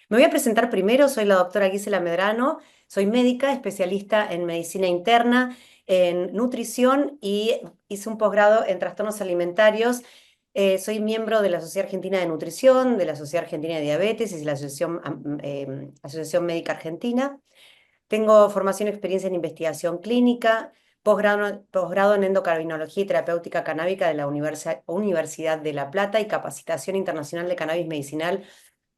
Me voy a presentar primero, soy la doctora Gisela Medrano, soy médica, especialista en medicina interna, en nutrición y hice un posgrado en trastornos alimentarios. Soy miembro de la Sociedad Argentina de Nutrición, de la Sociedad Argentina de Diabetes y de la Asociación Médica Argentina. Tengo formación y experiencia en investigación clínica, posgrado en endocrinología y terapéutica canábica de la Universidad de La Plata y capacitación internacional de cannabis medicinal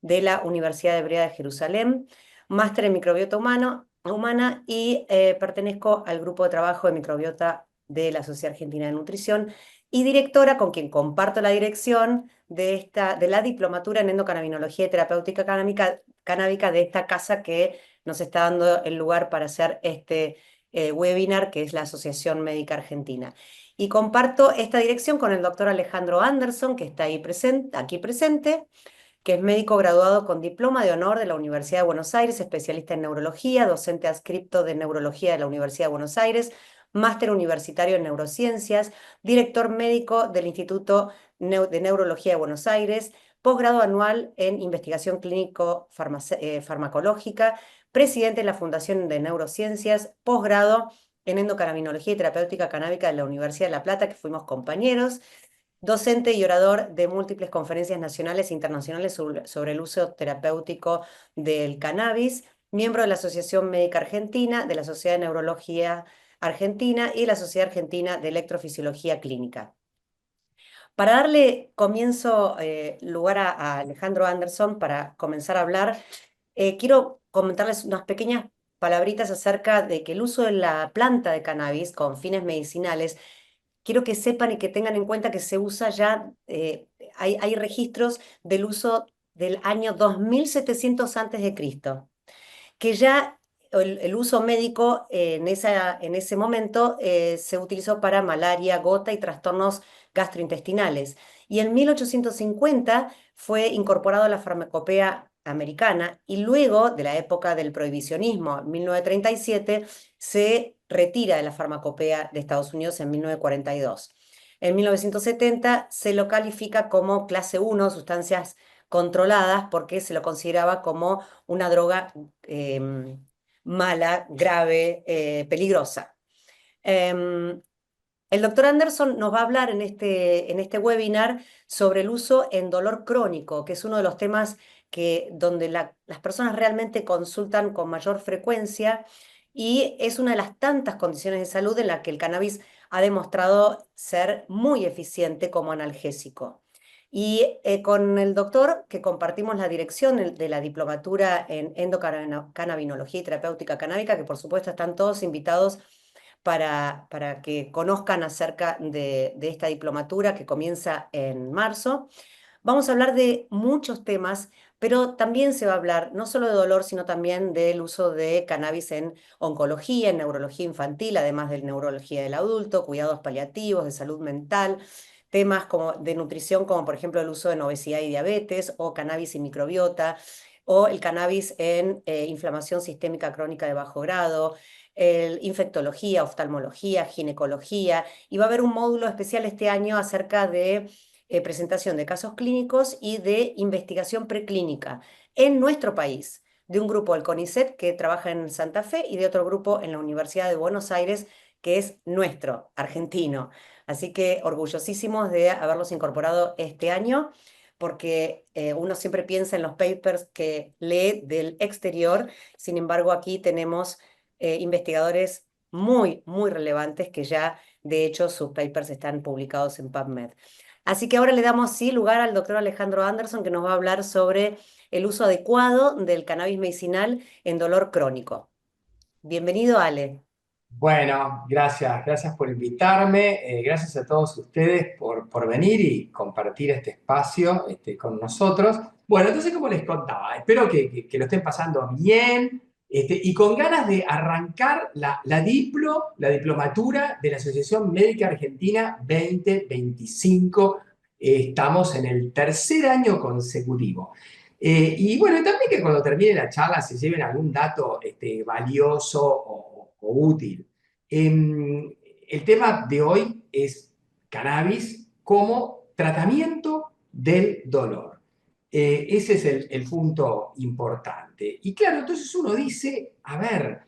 de la Universidad Hebrea de Jerusalén, máster en microbiota humana y pertenezco al grupo de trabajo de microbiota de la Sociedad Argentina de Nutrición y directora con quien comparto la dirección de la diplomatura en endocannabinología y terapéutica canábica de esta casa que nos está dando el lugar para hacer este webinar, que es la Asociación Médica Argentina. Y comparto esta dirección con el doctor Alejandro Anderson, que está aquí presente, que es médico graduado con diploma de honor de la Universidad de Buenos Aires, especialista en neurología, docente adscripto de neurología de la Universidad de Buenos Aires, máster universitario en neurociencias, director médico del Instituto de Neurología de Buenos Aires, posgrado anual en investigación clínico-farmacológica, presidente de la Fundación de Neurociencias, posgrado en endocannabinología y terapéutica canábica de la Universidad de La Plata, que fuimos compañeros, docente y orador de múltiples conferencias nacionales e internacionales sobre el uso terapéutico del cannabis, miembro de la Asociación Médica Argentina, de la Sociedad de Neurología Argentina y de la Sociedad Argentina de Electrofisiología Clínica. Para darle lugar a Alejandro Anderson para comenzar a hablar, quiero comentarles unas pequeñas palabritas acerca de que el uso de la planta de cannabis con fines medicinales, quiero que sepan y que tengan en cuenta que se usa ya, hay registros del uso del año 2700 antes de Cristo, que ya el uso médico en ese momento se utilizó para malaria, gota y trastornos gastrointestinales. Y en 1850 fue incorporado a la farmacopea americana y luego de la época del prohibicionismo, en 1937, se retira de la farmacopea de Estados Unidos en 1942. En 1970 se lo califica como clase 1, sustancias controladas, porque se lo consideraba como una droga mala, grave, peligrosa. Em, el doctor Anderson nos va a hablar en este webinar sobre el uso en dolor crónico, que es uno de los temas donde las personas realmente consultan con mayor frecuencia y es una de las tantas condiciones de salud en las que el cannabis ha demostrado ser muy eficiente como analgésico. Y con el doctor, que compartimos la dirección de la diplomatura en endocannabinología y terapéutica canábica, que por supuesto están todos invitados para que conozcan acerca de esta diplomatura que comienza en marzo. Vamos a hablar de muchos temas, pero también se va a hablar no solo de dolor, sino también del uso de cannabis en oncología, en neurología infantil, además de neurología del adulto, cuidados paliativos, de salud mental, temas como de nutrición, como por ejemplo el uso en obesidad y diabetes, o cannabis y microbiota, o el cannabis en inflamación sistémica crónica de bajo grado, infectología, oftalmología, ginecología, y va a haber un módulo especial este año acerca de presentación de casos clínicos y de investigación preclínica en nuestro país, de un grupo del CONICET que trabaja en Santa Fe y de otro grupo en la Universidad de Buenos Aires, que es nuestro, argentino. Así que orgullosísimos de haberlos incorporado este año, porque uno siempre piensa en los papers que lee del exterior. Sin embargo, aquí tenemos investigadores muy, muy relevantes que ya, de hecho, sus papers están publicados en PubMed. Así que ahora le damos sí lugar al doctor Alejandro Anderson, que nos va a hablar sobre el uso adecuado del cannabis medicinal en dolor crónico. Bienvenido, Ale. Bueno, gracias por invitarme, gracias a todos ustedes por venir y compartir este espacio con nosotros. Bueno, entonces como les contaba, espero que lo estén pasando bien y con ganas de arrancar la diplomatura de la Asociación Médica Argentina 2025. Estamos en el tercer año consecutivo. Y bueno, también que cuando termine la charla se lleven algún dato valioso o útil. El tema de hoy es cannabis como tratamiento del dolor. Ese es el punto importante. Y claro, entonces uno dice, a ver,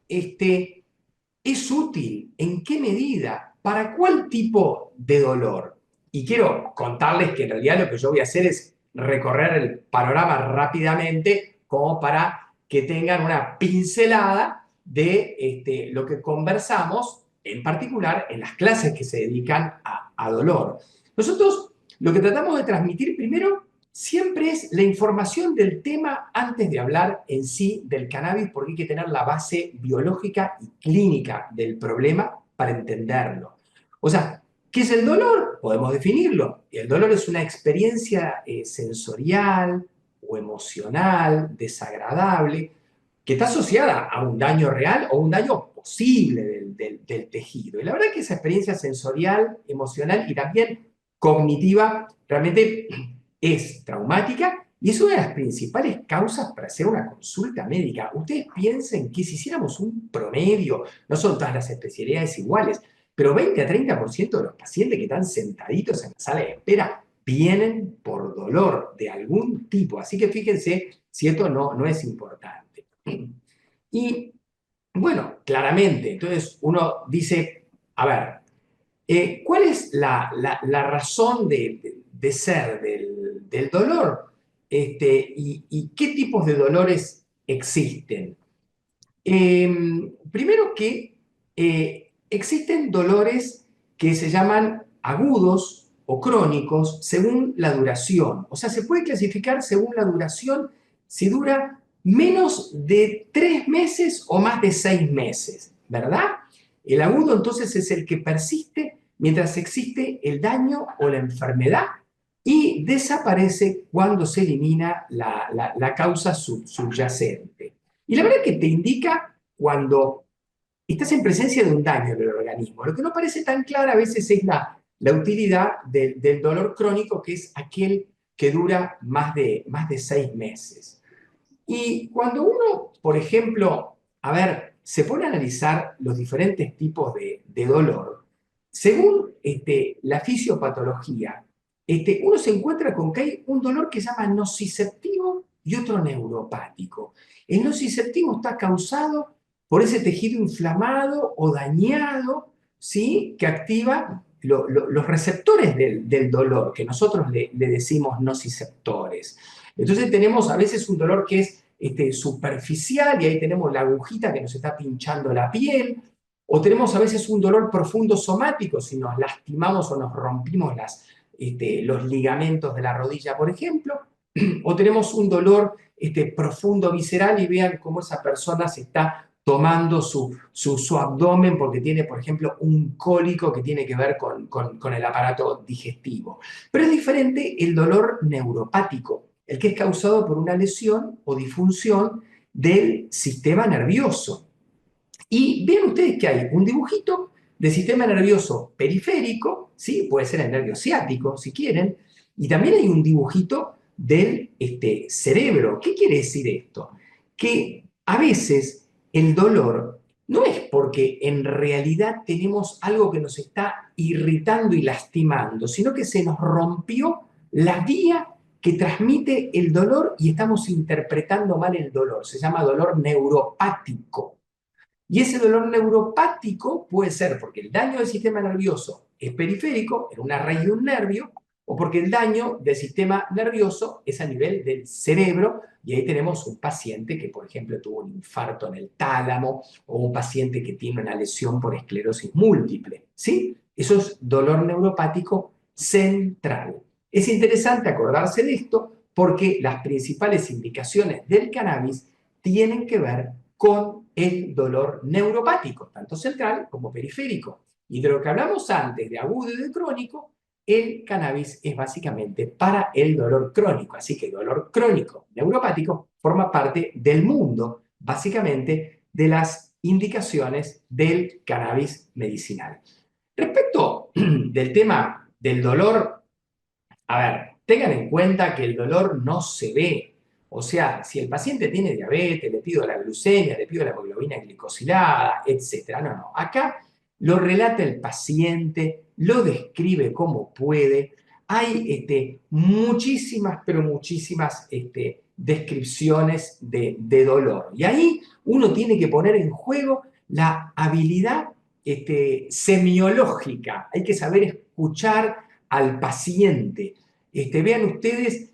¿es útil? ¿En qué medida? ¿Para cuál tipo de dolor? Y quiero contarles que en realidad lo que yo voy a hacer es recorrer el panorama rápidamente como para que tengan una pincelada de lo que conversamos, en particular en las clases que se dedican a dolor. Nosotros lo que tratamos de transmitir primero siempre es la información del tema antes de hablar en sí del cannabis, porque hay que tener la base biológica y clínica del problema para entenderlo. O sea, ¿qué es el dolor? Podemos definirlo. El dolor es una experiencia sensorial o emocional desagradable que está asociada a un daño real o un daño posible del tejido. Y la verdad es que esa experiencia sensorial, emocional y también cognitiva realmente es traumática y es una de las principales causas para hacer una consulta médica. Ustedes piensen que si hiciéramos un promedio, no son todas las especialidades iguales, pero 20 a 30% de los pacientes que están sentaditos en la sala de espera vienen por dolor de algún tipo. Así que fíjense si esto no es importante. Y bueno, claramente, entonces uno dice, a ver, ¿cuál es la razón de ser del dolor? Y qué tipos de dolores existen? Primero que existen dolores que se llaman agudos o crónicos según la duración. O sea, se puede clasificar según la duración si dura menos de 3 meses o más de 6 meses, ¿verdad? El agudo entonces es el que persiste mientras existe el daño o la enfermedad y desaparece cuando se elimina la causa subyacente. Y la verdad es que te indica cuando estás en presencia de un daño en el organismo. Lo que no parece tan claro a veces es la utilidad del dolor crónico, que es aquel que dura más de 6 meses. Y cuando uno, por ejemplo, a ver, se pone a analizar los diferentes tipos de dolor, según la fisiopatología, uno se encuentra con que hay un dolor que se llama nociceptivo y otro neuropático. El nociceptivo está causado por ese tejido inflamado o dañado, ¿sí? Que activa los receptores del dolor, que nosotros le decimos nociceptores. Entonces tenemos a veces un dolor que es superficial y ahí tenemos la agujita que nos está pinchando la piel, o tenemos a veces un dolor profundo somático si nos lastimamos o nos rompimos los ligamentos de la rodilla, por ejemplo, o tenemos un dolor profundo visceral y vean cómo esa persona se está tomando su abdomen porque tiene, por ejemplo, un cólico que tiene que ver con el aparato digestivo. Pero es diferente el dolor neuropático, el que es causado por una lesión o disfunción del sistema nervioso. Y vean ustedes que hay un dibujito del sistema nervioso periférico, ¿sí? Puede ser el nervio ciático, si quieren, y también hay un dibujito del cerebro. ¿Qué quiere decir esto? Que a veces el dolor no es porque en realidad tenemos algo que nos está irritando y lastimando, sino que se nos rompió la vía que transmite el dolor y estamos interpretando mal el dolor. Se llama dolor neuropático. Y ese dolor neuropático puede ser porque el daño del sistema nervioso es periférico, en una raíz de un nervio, o porque el daño del sistema nervioso es a nivel del cerebro, y ahí tenemos un paciente que, por ejemplo, tuvo un infarto en el tálamo, o un paciente que tiene una lesión por esclerosis múltiple, ¿sí? Eso es dolor neuropático central. Es interesante acordarse de esto porque las principales indicaciones del cannabis tienen que ver con el dolor neuropático, tanto central como periférico. Y de lo que hablamos antes, de agudo y de crónico, el cannabis es básicamente para el dolor crónico. Así que el dolor crónico neuropático forma parte del mundo, básicamente, de las indicaciones del cannabis medicinal. Respecto del tema del dolor, a ver, tengan en cuenta que el dolor no se ve. O sea, si el paciente tiene diabetes, le pido la glucemia, le pido la hemoglobina glicosilada, etc. No, no. Acá lo relata el paciente, lo describe como puede. hay muchísimas, pero muchísimas descripciones de dolor. Y ahí uno tiene que poner en juego la habilidad semiológica. Hay que saber escuchar al paciente. Vean ustedes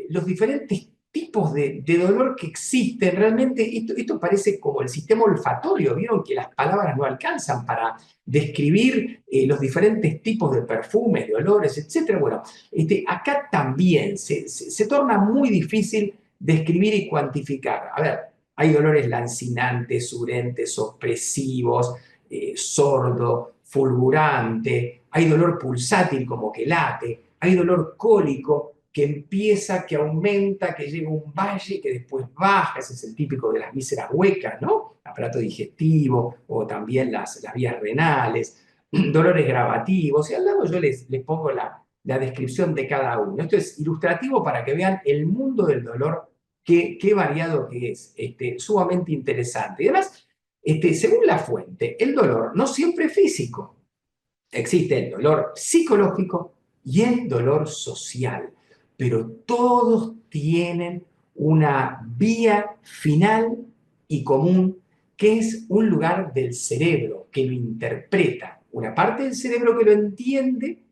los diferentes tipos de dolor que existen. Realmente esto parece como el sistema olfatorio. Vieron que las palabras no alcanzan para describir los diferentes tipos de perfumes, de olores, etc. Bueno, acá también se torna muy difícil describir y cuantificar. A ver, hay dolores lancinantes, urentes, opresivos, sordo, fulgurante, hay dolor pulsátil como que late, hay dolor cólico que empieza, que aumenta, que llega a un valle, que después baja, ese es el típico de las vísceras huecas, ¿no? Aparato digestivo o también las vías renales, dolores gravativos, y al lado yo les pongo la descripción de cada uno. Esto es ilustrativo para que vean el mundo del dolor, qué variado que es, sumamente interesante. Y además, según la fuente, el dolor no siempre es físico. Existe el dolor psicológico y el dolor social, pero todos tienen una vía final y común, que es un lugar del cerebro que lo interpreta, una parte del cerebro que lo entiende,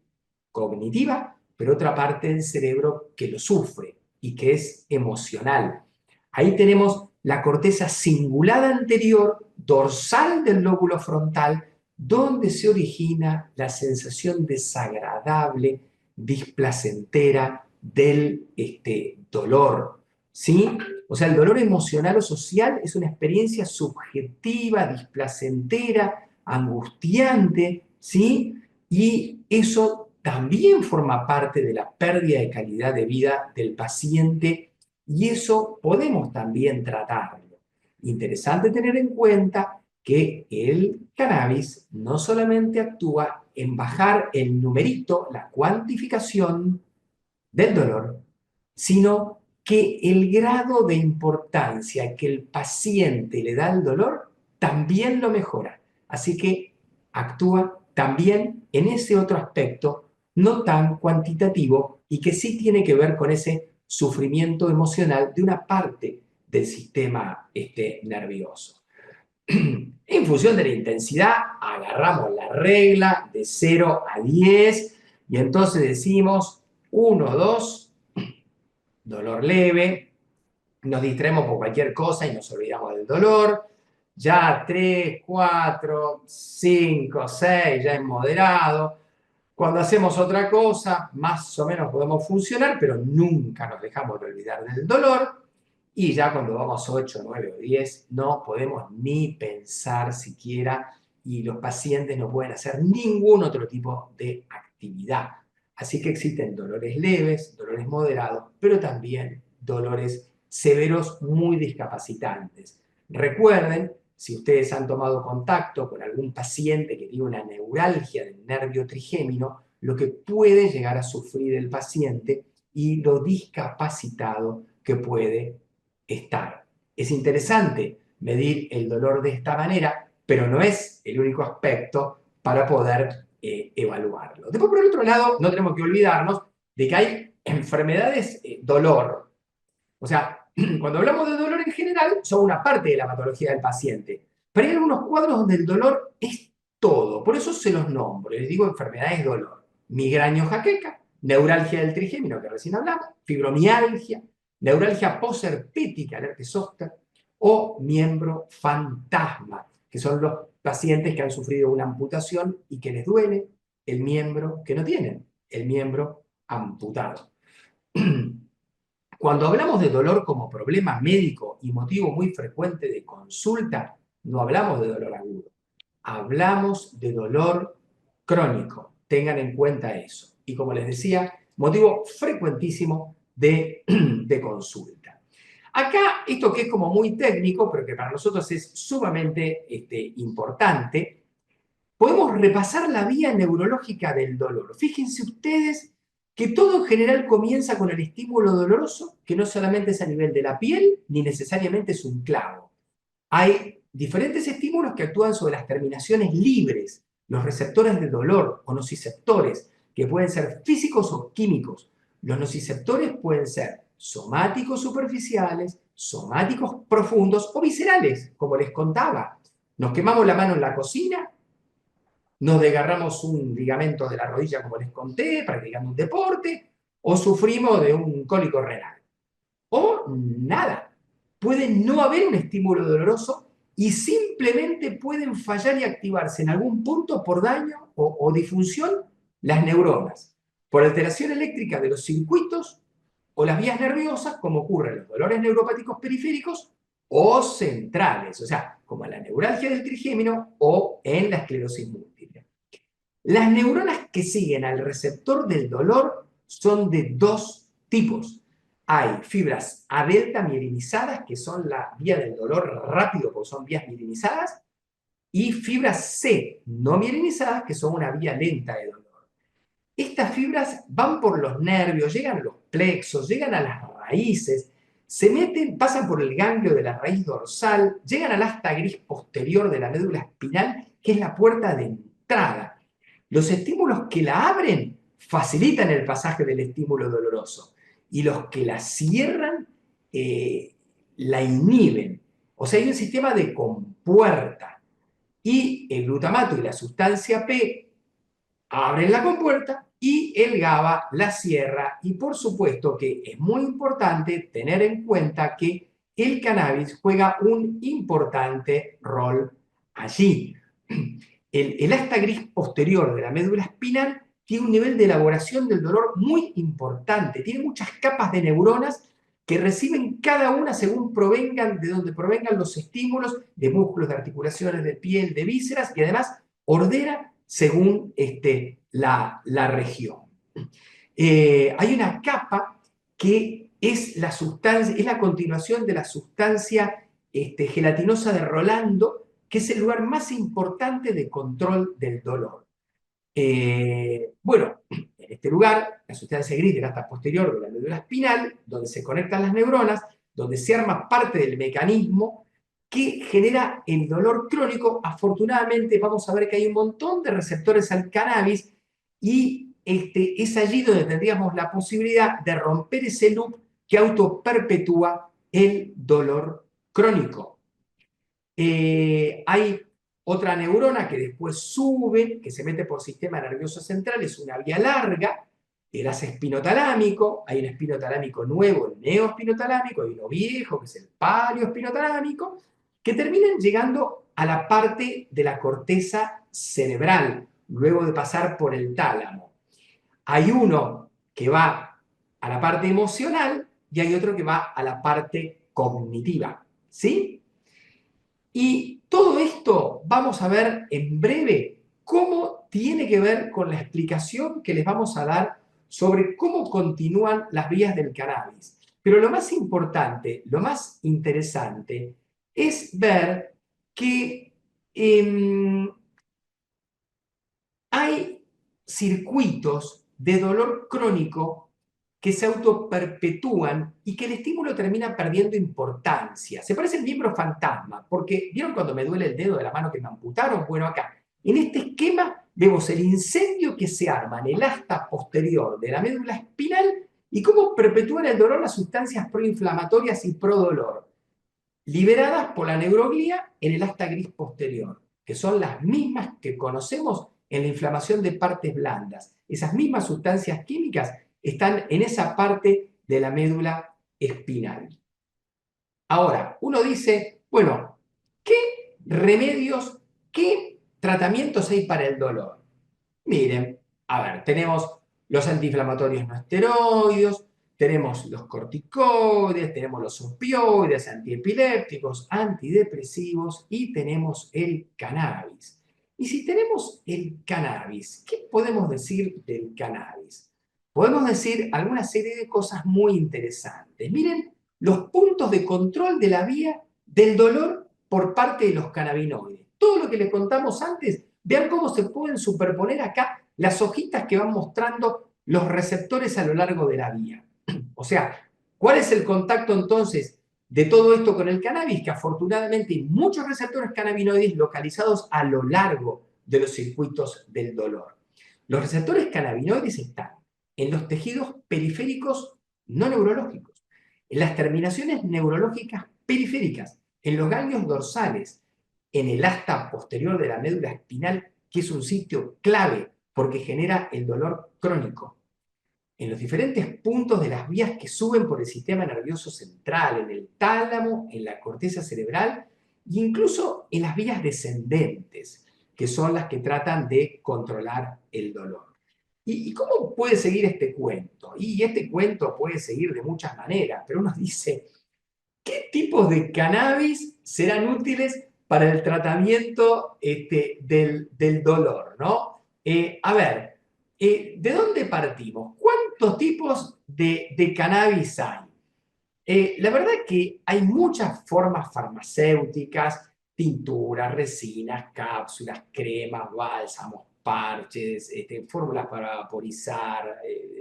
cognitiva, pero otra parte del cerebro que lo sufre y que es emocional. Ahí tenemos la corteza cingulada anterior, dorsal del lóbulo frontal, donde se origina la sensación desagradable, displacentera del dolor. ¿Sí? O sea, el dolor emocional o social es una experiencia subjetiva, displacentera, angustiante, ¿sí? Y eso también forma parte de la pérdida de calidad de vida del paciente, y eso podemos también tratarlo. Interesante tener en cuenta que el cannabis no solamente actúa en bajar el numerito, la cuantificación del dolor, sino que el grado de importancia que el paciente le da al dolor también lo mejora. Así que actúa también en ese otro aspecto no tan cuantitativo y que sí tiene que ver con ese sufrimiento emocional de una parte del sistema nervioso. En función de la intensidad, agarramos la regla de 0 a 10 y entonces decimos 1, 2, dolor leve, nos distraemos por cualquier cosa y nos olvidamos del dolor. Ya 3, 4, 5, 6, ya es moderado. Cuando hacemos otra cosa, más o menos podemos funcionar, pero nunca nos dejamos de olvidar del dolor. Y ya cuando vamos 8, 9 o 10, no podemos ni pensar siquiera, y los pacientes no pueden hacer ningún otro tipo de actividad. Así que existen dolores leves, dolores moderados, pero también dolores severos muy discapacitantes. Recuerden, si ustedes han tomado contacto con algún paciente que tiene una neuralgia del nervio trigémino, lo que puede llegar a sufrir el paciente y lo discapacitado que puede estar. Es interesante medir el dolor de esta manera, pero no es el único aspecto para poder evaluarlo. Después, por el otro lado, no tenemos que olvidarnos de que hay enfermedades dolor. O sea, cuando hablamos de dolor en general, son una parte de la patología del paciente. Pero hay algunos cuadros donde el dolor es todo. Por eso se los nombro. Les digo enfermedades dolor. Migraña o jaqueca, neuralgia del trigémino, que recién hablamos, fibromialgia, neuralgia posherpética, el herpes zóster, o miembro fantasma, que son los pacientes que han sufrido una amputación y que les duele el miembro que no tienen, el miembro amputado. Cuando hablamos de dolor como problema médico y motivo muy frecuente de consulta, no hablamos de dolor agudo, hablamos de dolor crónico. Tengan en cuenta eso. Y como les decía, motivo frecuentísimo de consulta. Acá, esto que es como muy técnico, pero que para nosotros es sumamente importante, podemos repasar la vía neurológica del dolor. Fíjense ustedes que todo en general comienza con el estímulo doloroso, que no solamente es a nivel de la piel, ni necesariamente es un clavo. Hay diferentes estímulos que actúan sobre las terminaciones libres, los receptores de dolor o nociceptores, que pueden ser físicos o químicos. Los nociceptores pueden ser somáticos superficiales, somáticos profundos o viscerales, como les contaba. Nos quemamos la mano en la cocina, nos desgarramos un ligamento de la rodilla, como les conté, practicando un deporte, o sufrimos de un cólico renal. O nada. Puede no haber un estímulo doloroso y simplemente pueden fallar y activarse en algún punto por daño o disfunción las neuronas, por alteración eléctrica de los circuitos o las vías nerviosas, como ocurre en los dolores neuropáticos periféricos o centrales, o sea, como en la neuralgia del trigémino o en la esclerosis múltiple. Las neuronas que siguen al receptor del dolor son de dos tipos. Hay fibras A delta mielinizadas, que son la vía del dolor rápido, porque son vías mielinizadas, y fibras C no mielinizadas, que son una vía lenta de dolor. Estas fibras van por los nervios, llegan a los plexos, llegan a las raíces, se meten, pasan por el ganglio de la raíz dorsal, llegan al asta gris posterior de la médula espinal, que es la puerta de entrada. Los estímulos que la abren facilitan el pasaje del estímulo doloroso y los que la cierran la inhiben. O sea, hay un sistema de compuerta y el glutamato y la sustancia P abren la compuerta y el GABA la cierra. Y por supuesto que es muy importante tener en cuenta que el cannabis juega un importante rol allí. El asta gris posterior de la médula espinal tiene un nivel de elaboración del dolor muy importante. Tiene muchas capas de neuronas que reciben cada una según provengan, de donde provengan los estímulos de músculos, de articulaciones, de piel, de vísceras, y además ordena según la región. Hay una capa que es la sustancia, es la continuación de la sustancia gelatinosa de Rolando, que es el lugar más importante de control del dolor. Bueno, en este lugar, la sustancia gris del asta posterior de la médula espinal, donde se conectan las neuronas, donde se arma parte del mecanismo que genera el dolor crónico. Afortunadamente vamos a ver que hay un montón de receptores al cannabis y es allí donde tendríamos la posibilidad de romper ese loop que autoperpetúa el dolor crónico. Hay otra neurona que después sube, que se mete por sistema nervioso central, es una vía larga, el haz espinotalámico, hay un espinotalámico nuevo, el neoespinotalámico, hay uno viejo, que es el palioespinotalámico, que terminan llegando a la parte de la corteza cerebral, luego de pasar por el tálamo. Hay uno que va a la parte emocional y hay otro que va a la parte cognitiva, ¿sí? Y todo esto vamos a ver en breve cómo tiene que ver con la explicación que les vamos a dar sobre cómo continúan las vías del cannabis. Pero lo más importante, lo más interesante, es ver que hay circuitos de dolor crónico que se autoperpetúan y que el estímulo termina perdiendo importancia. Se parece al miembro fantasma, porque ¿vieron cuando me duele el dedo de la mano que me amputaron? Bueno, acá, en este esquema vemos el incendio que se arma en el asta posterior de la médula espinal y cómo perpetúan el dolor las sustancias proinflamatorias y prodolor, liberadas por la neuroglía en el asta gris posterior, que son las mismas que conocemos en la inflamación de partes blandas. Esas mismas sustancias químicas están en esa parte de la médula espinal. Ahora, uno dice, bueno, ¿qué remedios, qué tratamientos hay para el dolor? Miren, a ver, tenemos los antiinflamatorios no esteroides, tenemos los corticoides, tenemos los opioides, antiepilépticos, antidepresivos y tenemos el cannabis. Y si tenemos el cannabis, ¿qué podemos decir del cannabis? Podemos decir alguna serie de cosas muy interesantes. Miren los puntos de control de la vía del dolor por parte de los cannabinoides. Todo lo que les contamos antes, vean cómo se pueden superponer acá las hojitas que van mostrando los receptores a lo largo de la vía. O sea, ¿cuál es el contacto entonces de todo esto con el cannabis? Que afortunadamente hay muchos receptores cannabinoides localizados a lo largo de los circuitos del dolor. Los receptores cannabinoides están en los tejidos periféricos no neurológicos, en las terminaciones neurológicas periféricas, en los ganglios dorsales, en el asta posterior de la médula espinal, que es un sitio clave porque genera el dolor crónico, en los diferentes puntos de las vías que suben por el sistema nervioso central, en el tálamo, en la corteza cerebral e incluso en las vías descendentes, que son las que tratan de controlar el dolor. ¿Y cómo puede seguir este cuento? Y este cuento puede seguir de muchas maneras, pero uno dice, ¿qué tipos de cannabis serán útiles para el tratamiento del dolor? ¿No? A ver, ¿de dónde partimos? ¿Cuántos tipos de cannabis hay? La verdad es que hay muchas formas farmacéuticas, tinturas, resinas, cápsulas, cremas, bálsamos, parches, fórmulas para vaporizar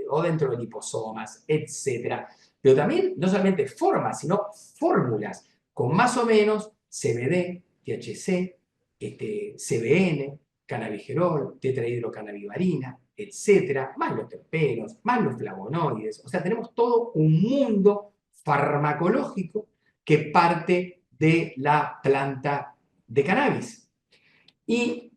o dentro de liposomas, etcétera. Pero también no solamente formas, sino fórmulas con más o menos CBD, THC, CBN, cannabigerol, tetrahidrocannabivarina, etcétera, más los terpenos, más los flavonoides. O sea, tenemos todo un mundo farmacológico que parte de la planta de cannabis. Y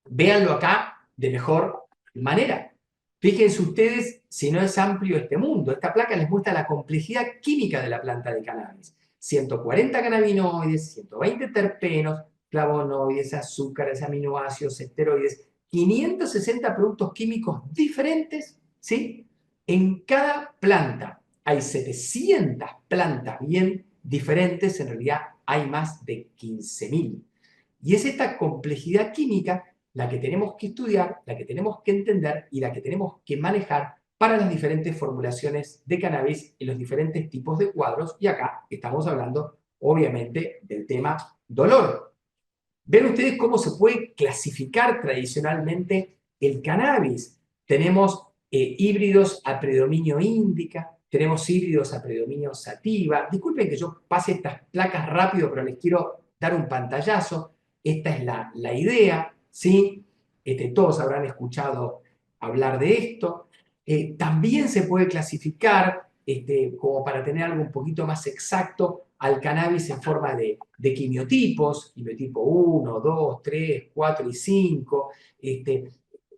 véanlo acá de mejor manera. Fíjense ustedes si no es amplio este mundo. Esta placa les muestra la complejidad química de la planta de cannabis. 140 cannabinoides, 120 terpenos, flavonoides, azúcares, aminoácidos, esteroides, 560 productos químicos diferentes, ¿sí? En cada planta hay 700 plantas bien diferentes, en realidad hay más de 15.000. Y es esta complejidad química la que tenemos que estudiar, la que tenemos que entender y la que tenemos que manejar para las diferentes formulaciones de cannabis y los diferentes tipos de cuadros. Y acá estamos hablando, obviamente, del tema dolor. Ven ustedes cómo se puede clasificar tradicionalmente el cannabis. Tenemos híbridos a predominio índica, tenemos híbridos a predominio sativa. Disculpen que yo pase estas placas rápido, pero les quiero dar un pantallazo. Esta es la idea, ¿sí? Todos habrán escuchado hablar de esto. También se puede clasificar, como para tener algo un poquito más exacto, al cannabis en forma de quimiotipos, quimiotipo 1, 2, 3, 4 y 5,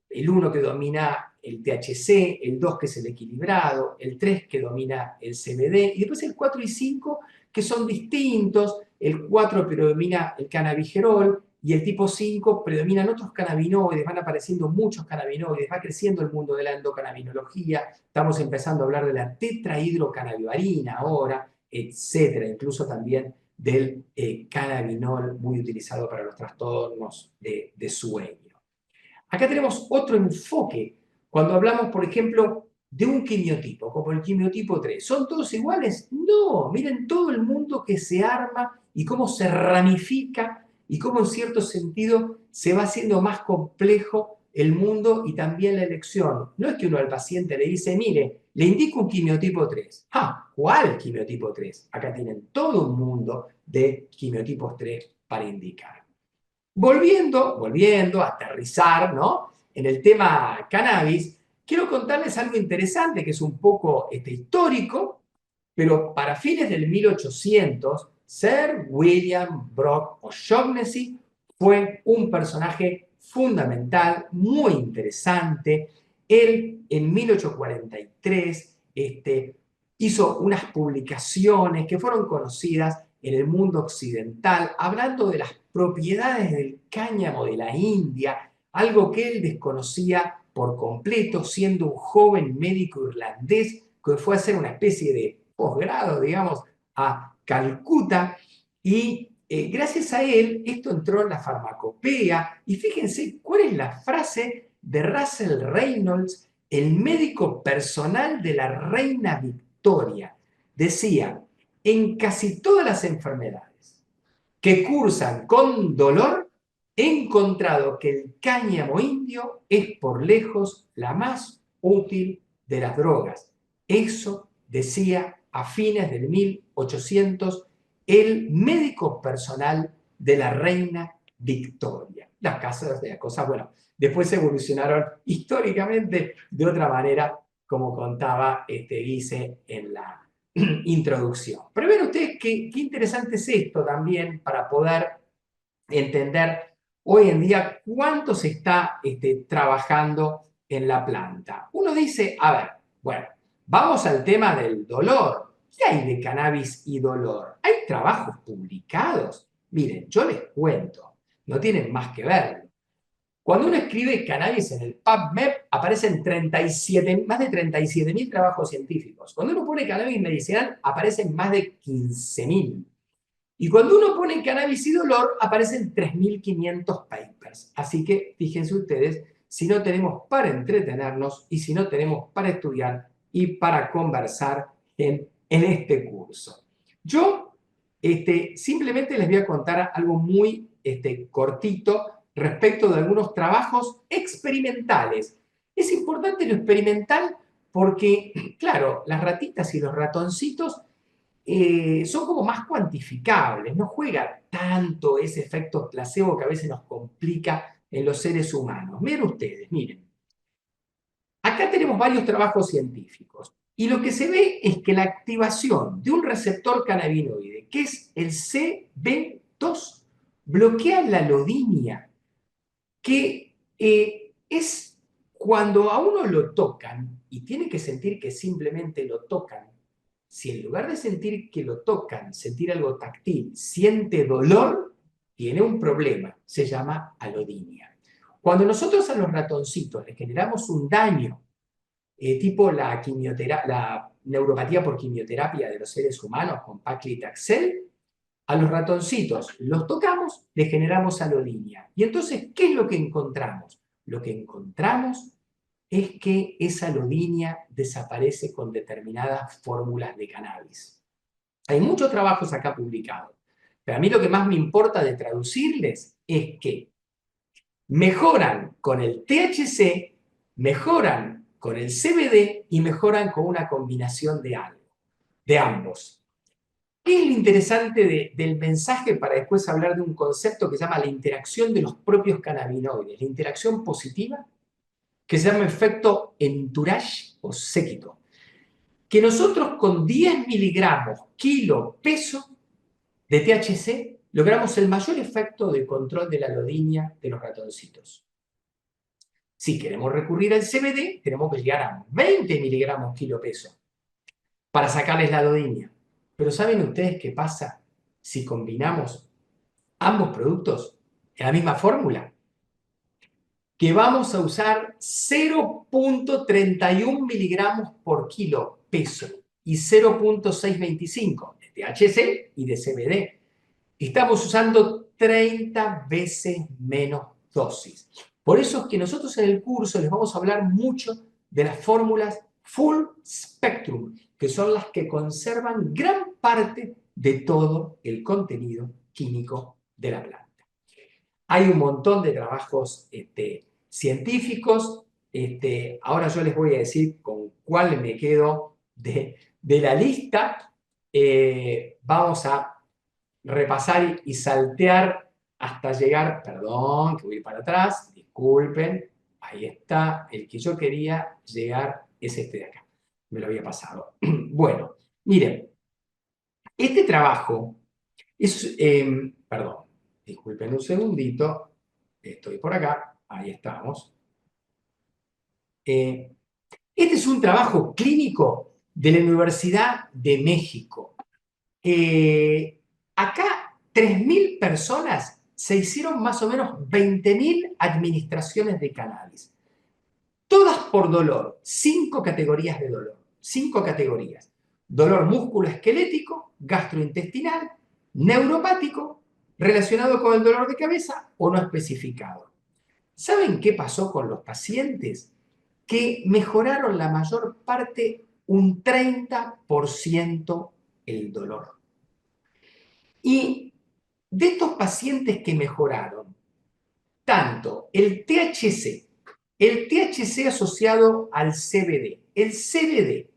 el 1 que domina el THC, el 2 que es el equilibrado, el 3 que domina el CBD, y después el 4 y 5 que son distintos, el 4 predomina el cannabigerol, y el tipo 5 predominan otros cannabinoides, van apareciendo muchos cannabinoides, va creciendo el mundo de la endocannabinología, estamos empezando a hablar de la tetrahidrocannabivarina ahora, etcétera, incluso también del cannabinol muy utilizado para los trastornos de sueño. Acá tenemos otro enfoque cuando hablamos, por ejemplo, de un quimiotipo, como el quimiotipo 3. ¿Son todos iguales? No, miren todo el mundo que se arma y cómo se ramifica y cómo en cierto sentido se va haciendo más complejo el mundo y también la elección. No es que uno al paciente le dice, mire, le indico un quimiotipo 3. Ah, ¿cuál quimiotipo 3? Acá tienen todo un mundo de quimiotipos 3 para indicar. Volviendo a aterrizar, ¿no? En el tema cannabis, quiero contarles algo interesante que es un poco histórico, pero para fines del 1800, Sir William Brock O'Shaughnessy fue un personaje fundamental, muy interesante. Él en 1843 hizo unas publicaciones que fueron conocidas en el mundo occidental, hablando de las propiedades del cáñamo de la India, algo que él desconocía por completo, siendo un joven médico irlandés que fue a hacer una especie de posgrado, digamos, a Calcuta, y gracias a él esto entró en la farmacopea, y fíjense cuál es la frase de Russell Reynolds, el médico personal de la reina Victoria. Decía, en casi todas las enfermedades que cursan con dolor, he encontrado que el cáñamo indio es por lejos la más útil de las drogas. Eso decía a fines del 1800 el médico personal de la reina Victoria. las cosas, bueno, después evolucionaron históricamente de otra manera, como contaba Guise en la introducción. Pero ven ustedes qué interesante es esto también para poder entender hoy en día cuánto se está trabajando en la planta. Uno dice, a ver, bueno, vamos al tema del dolor. ¿Qué hay de cannabis y dolor? ¿Hay trabajos publicados? Miren, yo les cuento, no tienen más que verlo. Cuando uno escribe cannabis en el PubMed, aparecen más de 37.000 trabajos científicos. Cuando uno pone cannabis medicinal, aparecen más de 15.000. Y cuando uno pone cannabis y dolor, aparecen 3.500 papers. Así que fíjense ustedes, si no tenemos para entretenernos y si no tenemos para estudiar y para conversar en este curso. Yo simplemente les voy a contar algo muy cortito respecto de algunos trabajos experimentales. Es importante lo experimental porque, claro, las ratitas y los ratoncitos son como más cuantificables, no juega tanto ese efecto placebo que a veces nos complica en los seres humanos. Miren ustedes, miren. Acá tenemos varios trabajos científicos y lo que se ve es que la activación de un receptor cannabinoide, que es el CB2, bloquea la lodinia, que es cuando a uno lo tocan y tiene que sentir que simplemente lo tocan. Si en lugar de sentir que lo tocan, sentir algo táctil, siente dolor, tiene un problema, se llama alodinia. Cuando nosotros a los ratoncitos les generamos un daño, tipo la neuropatía por quimioterapia de los seres humanos con paclitaxel, a los ratoncitos los tocamos, les generamos alodinia. Y entonces, ¿qué es lo que encontramos? Lo que encontramos es que esa alodinia desaparece con determinadas fórmulas de cannabis. Hay muchos trabajos acá publicados, pero a mí lo que más me importa de traducirles es que mejoran con el THC, mejoran con el CBD y mejoran con una combinación de ambos. ¿Qué es lo interesante del mensaje para después hablar de un concepto que se llama la interacción de los propios cannabinoides? La interacción positiva, que se llama efecto entourage o séquito. Que nosotros con 10 miligramos kilo peso de THC logramos el mayor efecto de control de la alodinia de los ratoncitos. Si queremos recurrir al CBD, tenemos que llegar a 20 miligramos kilo peso para sacarles la alodinia. Pero ¿saben ustedes qué pasa si combinamos ambos productos en la misma fórmula? Que vamos a usar 0,31 miligramos por kilo peso y 0,625 de THC y de CBD. Estamos usando 30 veces menos dosis. Por eso es que nosotros en el curso les vamos a hablar mucho de las fórmulas full spectrum, que son las que conservan gran parte de todo el contenido químico de la planta. Hay un montón de trabajos científicos. Ahora yo les voy a decir con cuál me quedo de la lista. Vamos a repasar y saltear hasta llegar, perdón, que voy para atrás, disculpen, ahí está, el que yo quería llegar es este de acá, me lo había pasado. Bueno, miren, este trabajo es, perdón, disculpen un segundito, estoy por acá, ahí estamos. Este es un trabajo clínico de la Universidad de México. Acá 3.000 personas se hicieron más o menos 20.000 administraciones de cannabis. Todas por dolor, 5 categorías de dolor, 5 categorías. Dolor musculoesquelético, gastrointestinal, neuropático, relacionado con el dolor de cabeza o no especificado. ¿Saben qué pasó con los pacientes? Que mejoraron la mayor parte, un 30% el dolor. Y de estos pacientes que mejoraron, tanto el THC asociado al CBD, el CBD,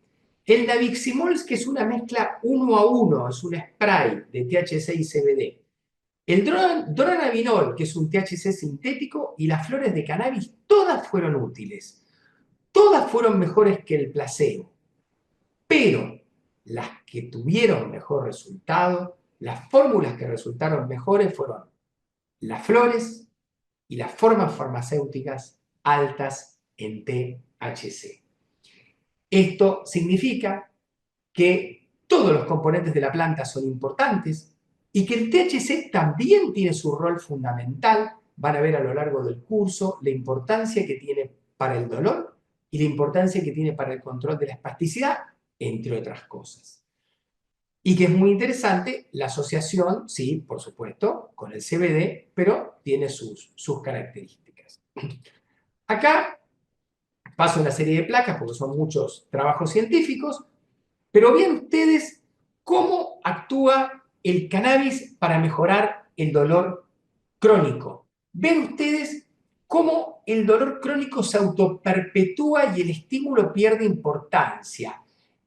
el Nabiximols, que es una mezcla 1 a 1, es un spray de THC y CBD, El dronabinol, que es un THC sintético, y las flores de cannabis, todas fueron útiles. Todas fueron mejores que el placebo. Pero las que tuvieron mejor resultado, las fórmulas que resultaron mejores fueron las flores y las formas farmacéuticas altas en THC. Esto significa que todos los componentes de la planta son importantes y que el THC también tiene su rol fundamental. Van a ver a lo largo del curso la importancia que tiene para el dolor y la importancia que tiene para el control de la espasticidad, entre otras cosas. Y que es muy interesante la asociación, sí, por supuesto, con el CBD, pero tiene sus características. Acá paso una serie de placas porque son muchos trabajos científicos, pero vean ustedes cómo actúa el cannabis para mejorar el dolor crónico. Ven ustedes cómo el dolor crónico se autoperpetúa y el estímulo pierde importancia.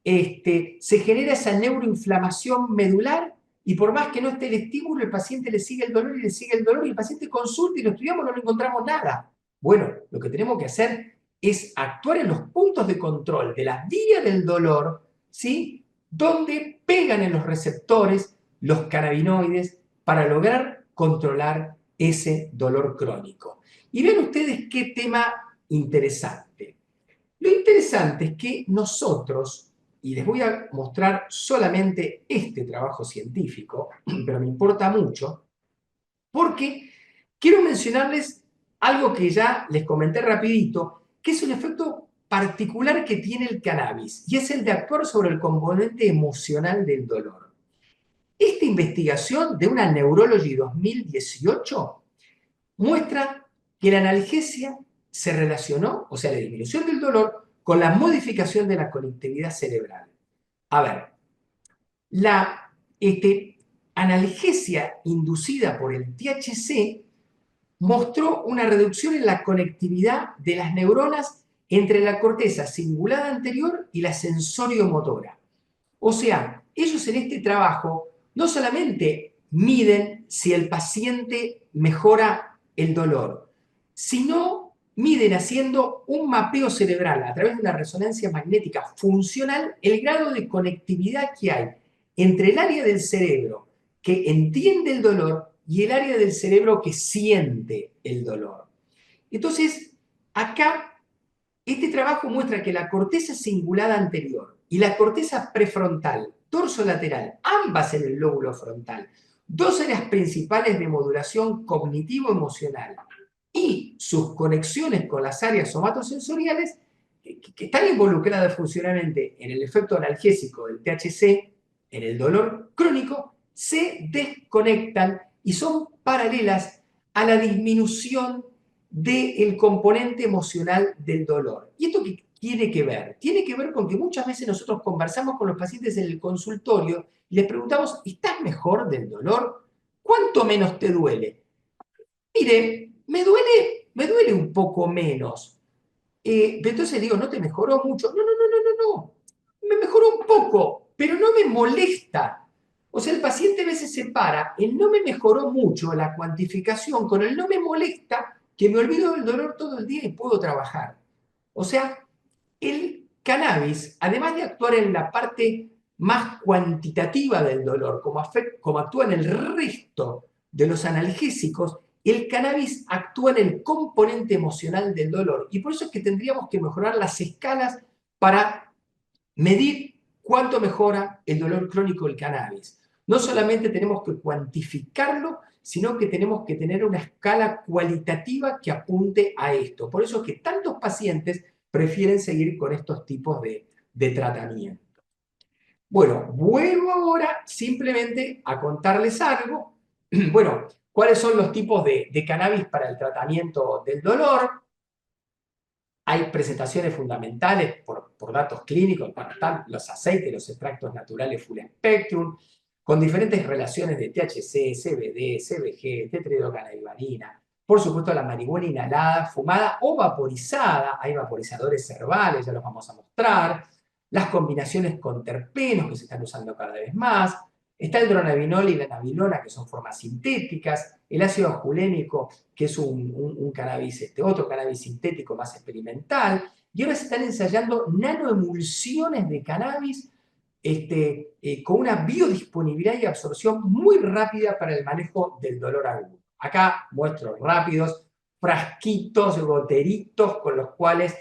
Se genera esa neuroinflamación medular y por más que no esté el estímulo, el paciente le sigue el dolor y le sigue el dolor y el paciente consulta y lo estudiamos, no le encontramos nada. Bueno, lo que tenemos que hacer es actuar en los puntos de control de la vía del dolor, ¿sí? Donde pegan en los receptores los cannabinoides para lograr controlar ese dolor crónico. Y ven ustedes qué tema interesante. Lo interesante es que nosotros, y les voy a mostrar solamente este trabajo científico, pero me importa mucho, porque quiero mencionarles algo que ya les comenté rapidito, que es un efecto particular que tiene el cannabis, y es el de actuar sobre el componente emocional del dolor. Esta investigación de una Neurology 2018 muestra que la analgesia se relacionó, o sea, la disminución del dolor, con la modificación de la conectividad cerebral. A ver, la analgesia inducida por el THC mostró una reducción en la conectividad de las neuronas entre la corteza cingulada anterior y la sensoriomotora. O sea, ellos en este trabajo no solamente miden si el paciente mejora el dolor, sino miden haciendo un mapeo cerebral a través de una resonancia magnética funcional el grado de conectividad que hay entre el área del cerebro que entiende el dolor y el área del cerebro que siente el dolor. Entonces, acá este trabajo muestra que la corteza cingulada anterior y la corteza prefrontal, dorsolateral, ambas en el lóbulo frontal, dos áreas principales de modulación cognitivo-emocional y sus conexiones con las áreas somatosensoriales que están involucradas funcionalmente en el efecto analgésico del THC, en el dolor crónico, se desconectan y son paralelas a la disminución del componente emocional del dolor. ¿Y esto qué tiene que ver? Tiene que ver con que muchas veces nosotros conversamos con los pacientes en el consultorio y les preguntamos, ¿estás mejor del dolor? ¿Cuánto menos te duele? Mire, me duele un poco menos. Entonces digo, ¿no te mejoró mucho? No, no, no, no, no, no. Me mejoró un poco, pero no me molesta. O sea, el paciente a veces separa el no me mejoró mucho, la cuantificación, con el no me molesta, que me olvido del dolor todo el día y puedo trabajar. O sea, el cannabis, además de actuar en la parte más cuantitativa del dolor, como actúa en el resto de los analgésicos, el cannabis actúa en el componente emocional del dolor. Y por eso es que tendríamos que mejorar las escalas para medir cuánto mejora el dolor crónico del cannabis. No solamente tenemos que cuantificarlo, sino que tenemos que tener una escala cualitativa que apunte a esto. Por eso es que tantos pacientes prefieren seguir con estos tipos de tratamiento. Bueno, vuelvo ahora simplemente a contarles algo. Bueno, ¿cuáles son los tipos de cannabis para el tratamiento del dolor? Hay presentaciones fundamentales por datos clínicos, están los aceites, los extractos naturales full spectrum, con diferentes relaciones de THC, CBD, CBG, tetrahidrocannabivalina, por supuesto la marihuana inhalada, fumada o vaporizada, hay vaporizadores herbales, ya los vamos a mostrar, las combinaciones con terpenos que se están usando cada vez más, Está el dronabinol y la nabilona, que son formas sintéticas, el ácido julénico, que es un cannabis, otro cannabis sintético más experimental, y ahora se están ensayando nanoemulsiones de cannabis con una biodisponibilidad y absorción muy rápida para el manejo del dolor agudo. Acá muestro rápidos frasquitos, goteritos con los cuales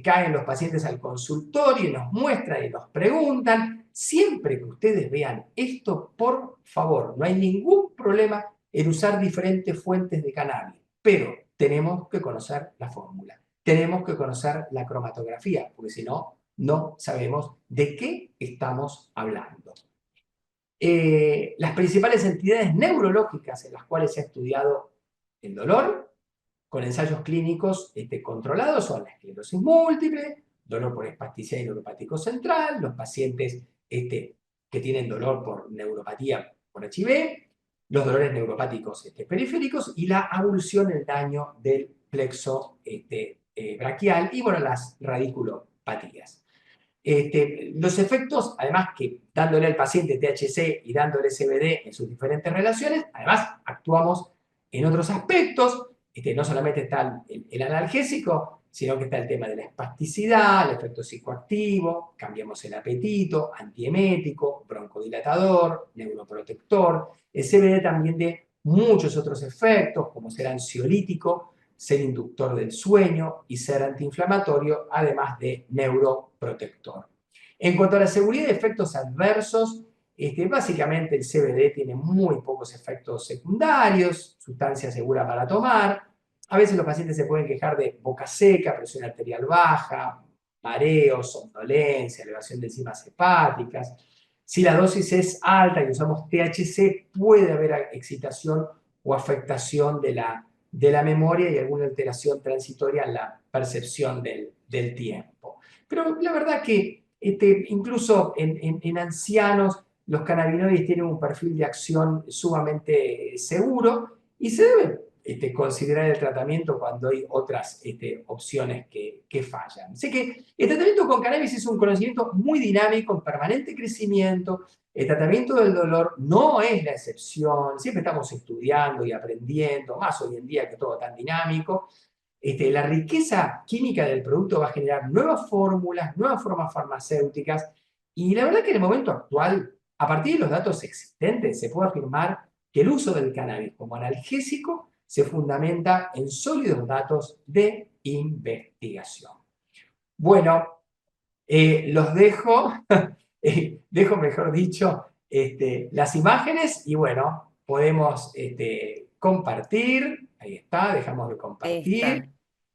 caen los pacientes al consultorio y nos muestran y nos preguntan. Siempre que ustedes vean esto, por favor, no hay ningún problema en usar diferentes fuentes de cannabis, pero tenemos que conocer la fórmula, tenemos que conocer la cromatografía, porque si no, no sabemos de qué estamos hablando. Las principales entidades neurológicas en las cuales se ha estudiado el dolor con ensayos clínicos controlados son la esclerosis múltiple, dolor por espasticidad neuropático central, los pacientes que tienen dolor por neuropatía por HIV, los dolores neuropáticos periféricos y la avulsión, el daño del plexo braquial y bueno, las radiculopatías. Los efectos, además que dándole al paciente THC y dándole CBD en sus diferentes relaciones, además actuamos en otros aspectos, no solamente está el analgésico, sino que está el tema de la espasticidad, el efecto psicoactivo, cambiamos el apetito, antiemético, broncodilatador, neuroprotector, el CBD también de muchos otros efectos, como ser ansiolítico, ser inductor del sueño y ser antiinflamatorio, además de neuroprotector. En cuanto a la seguridad de efectos adversos, básicamente el CBD tiene muy pocos efectos secundarios, sustancia segura para tomar. A veces los pacientes se pueden quejar de boca seca, presión arterial baja, mareos, somnolencia, elevación de enzimas hepáticas. Si la dosis es alta y usamos THC, puede haber excitación o afectación de la memoria y alguna alteración transitoria en la percepción del tiempo. Pero la verdad que incluso en ancianos los cannabinoides tienen un perfil de acción sumamente seguro y se debe considerar el tratamiento cuando hay otras opciones que fallan. Así que el tratamiento con cannabis es un conocimiento muy dinámico, en permanente crecimiento. El tratamiento del dolor no es la excepción, siempre estamos estudiando y aprendiendo, más hoy en día que todo tan dinámico. La riqueza química del producto va a generar nuevas fórmulas, nuevas formas farmacéuticas, y la verdad que en el momento actual, a partir de los datos existentes, se puede afirmar que el uso del cannabis como analgésico se fundamenta en sólidos datos de investigación. Bueno, los dejo, dejo mejor dicho, las imágenes y bueno, podemos compartir, ahí está, dejamos de Ahí compartir, está.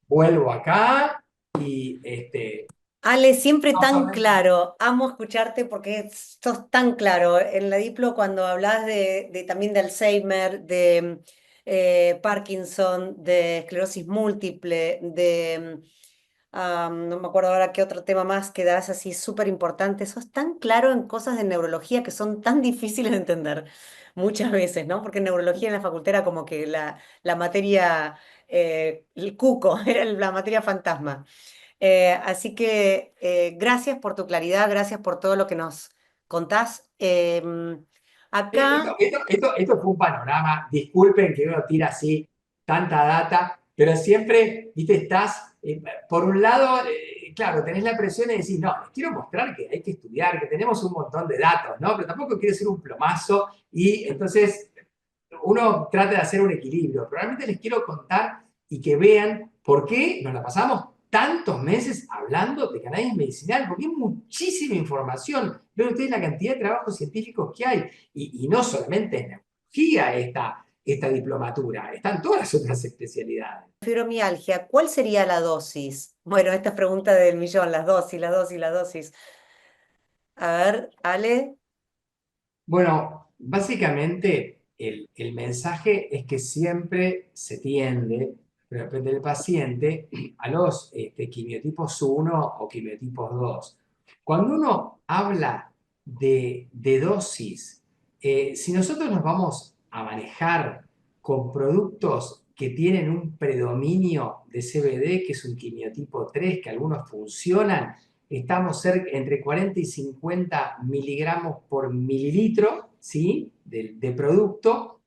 vuelvo acá y Ale, siempre vamos a tan ver. claro. Amo escucharte porque sos tan claro. En la Diplo, cuando hablas también de Alzheimer, de Parkinson, de esclerosis múltiple, no me acuerdo ahora qué otro tema más que das así súper importante. Sos tan claro en cosas de neurología que son tan difíciles de entender muchas veces, ¿no? Porque en neurología en la facultad era como que la materia, el cuco, era la materia fantasma. Así que gracias por tu claridad, gracias por todo lo que nos contás. Acá, Esto fue un panorama, disculpen que uno tira así tanta data, pero siempre, viste, estás, por un lado, claro, tenés la presión de decir, no, les quiero mostrar que hay que estudiar, que tenemos un montón de datos, ¿no? Pero tampoco quiero ser un plomazo y entonces uno trata de hacer un equilibrio. Pero realmente les quiero contar y que vean por qué nos la pasamos tantos meses hablando de cannabis medicinal, porque hay muchísima información. Ven ustedes la cantidad de trabajos científicos que hay. Y no solamente en neurología esta diplomatura, están todas las otras especialidades. fibromialgia, ¿cuál sería la dosis? Bueno, esta es pregunta del millón, las dosis, las dosis, las dosis. A ver, Ale. Bueno, básicamente el mensaje es que siempre se tiende, pero depende del paciente, a los quimiotipos 1 o quimiotipos 2. Cuando uno habla de dosis, si nosotros nos vamos a manejar con productos que tienen un predominio de CBD, que es un quimiotipo 3, que algunos funcionan, estamos cerca, entre 40 y 50 miligramos por mililitro, ¿sí? De producto,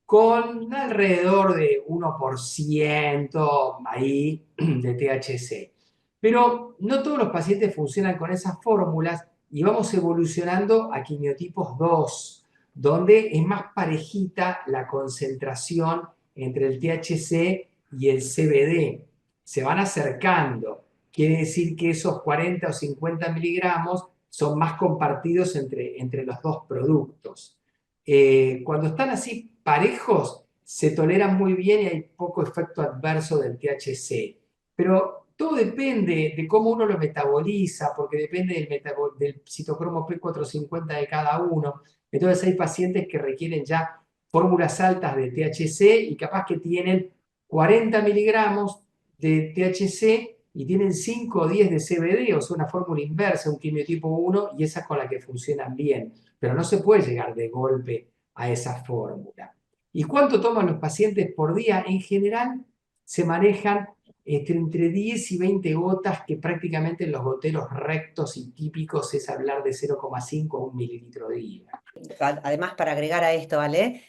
con alrededor de 1% ahí de THC. Pero no todos los pacientes funcionan con esas fórmulas y vamos evolucionando a quimiotipos 2, donde es más parejita la concentración entre el THC y el CBD. Se van acercando. Quiere decir que esos 40 o 50 miligramos son más compartidos entre los dos productos. Cuando están así parejos, se toleran muy bien y hay poco efecto adverso del THC. Pero todo depende de cómo uno lo metaboliza, porque depende del citocromo P450 de cada uno. Entonces hay pacientes que requieren ya fórmulas altas de THC y capaz que tienen 40 miligramos de THC y tienen 5 o 10 de CBD, o sea, una fórmula inversa, un quimiotipo 1, y esa es con la que funcionan bien. Pero no se puede llegar de golpe a esa fórmula. ¿Y cuánto toman los pacientes por día? En general se manejan entre 10 y 20 gotas, que prácticamente en los goteros rectos y típicos es hablar de 0,5 a 1 mililitro día. Además, para agregar a esto, ¿vale?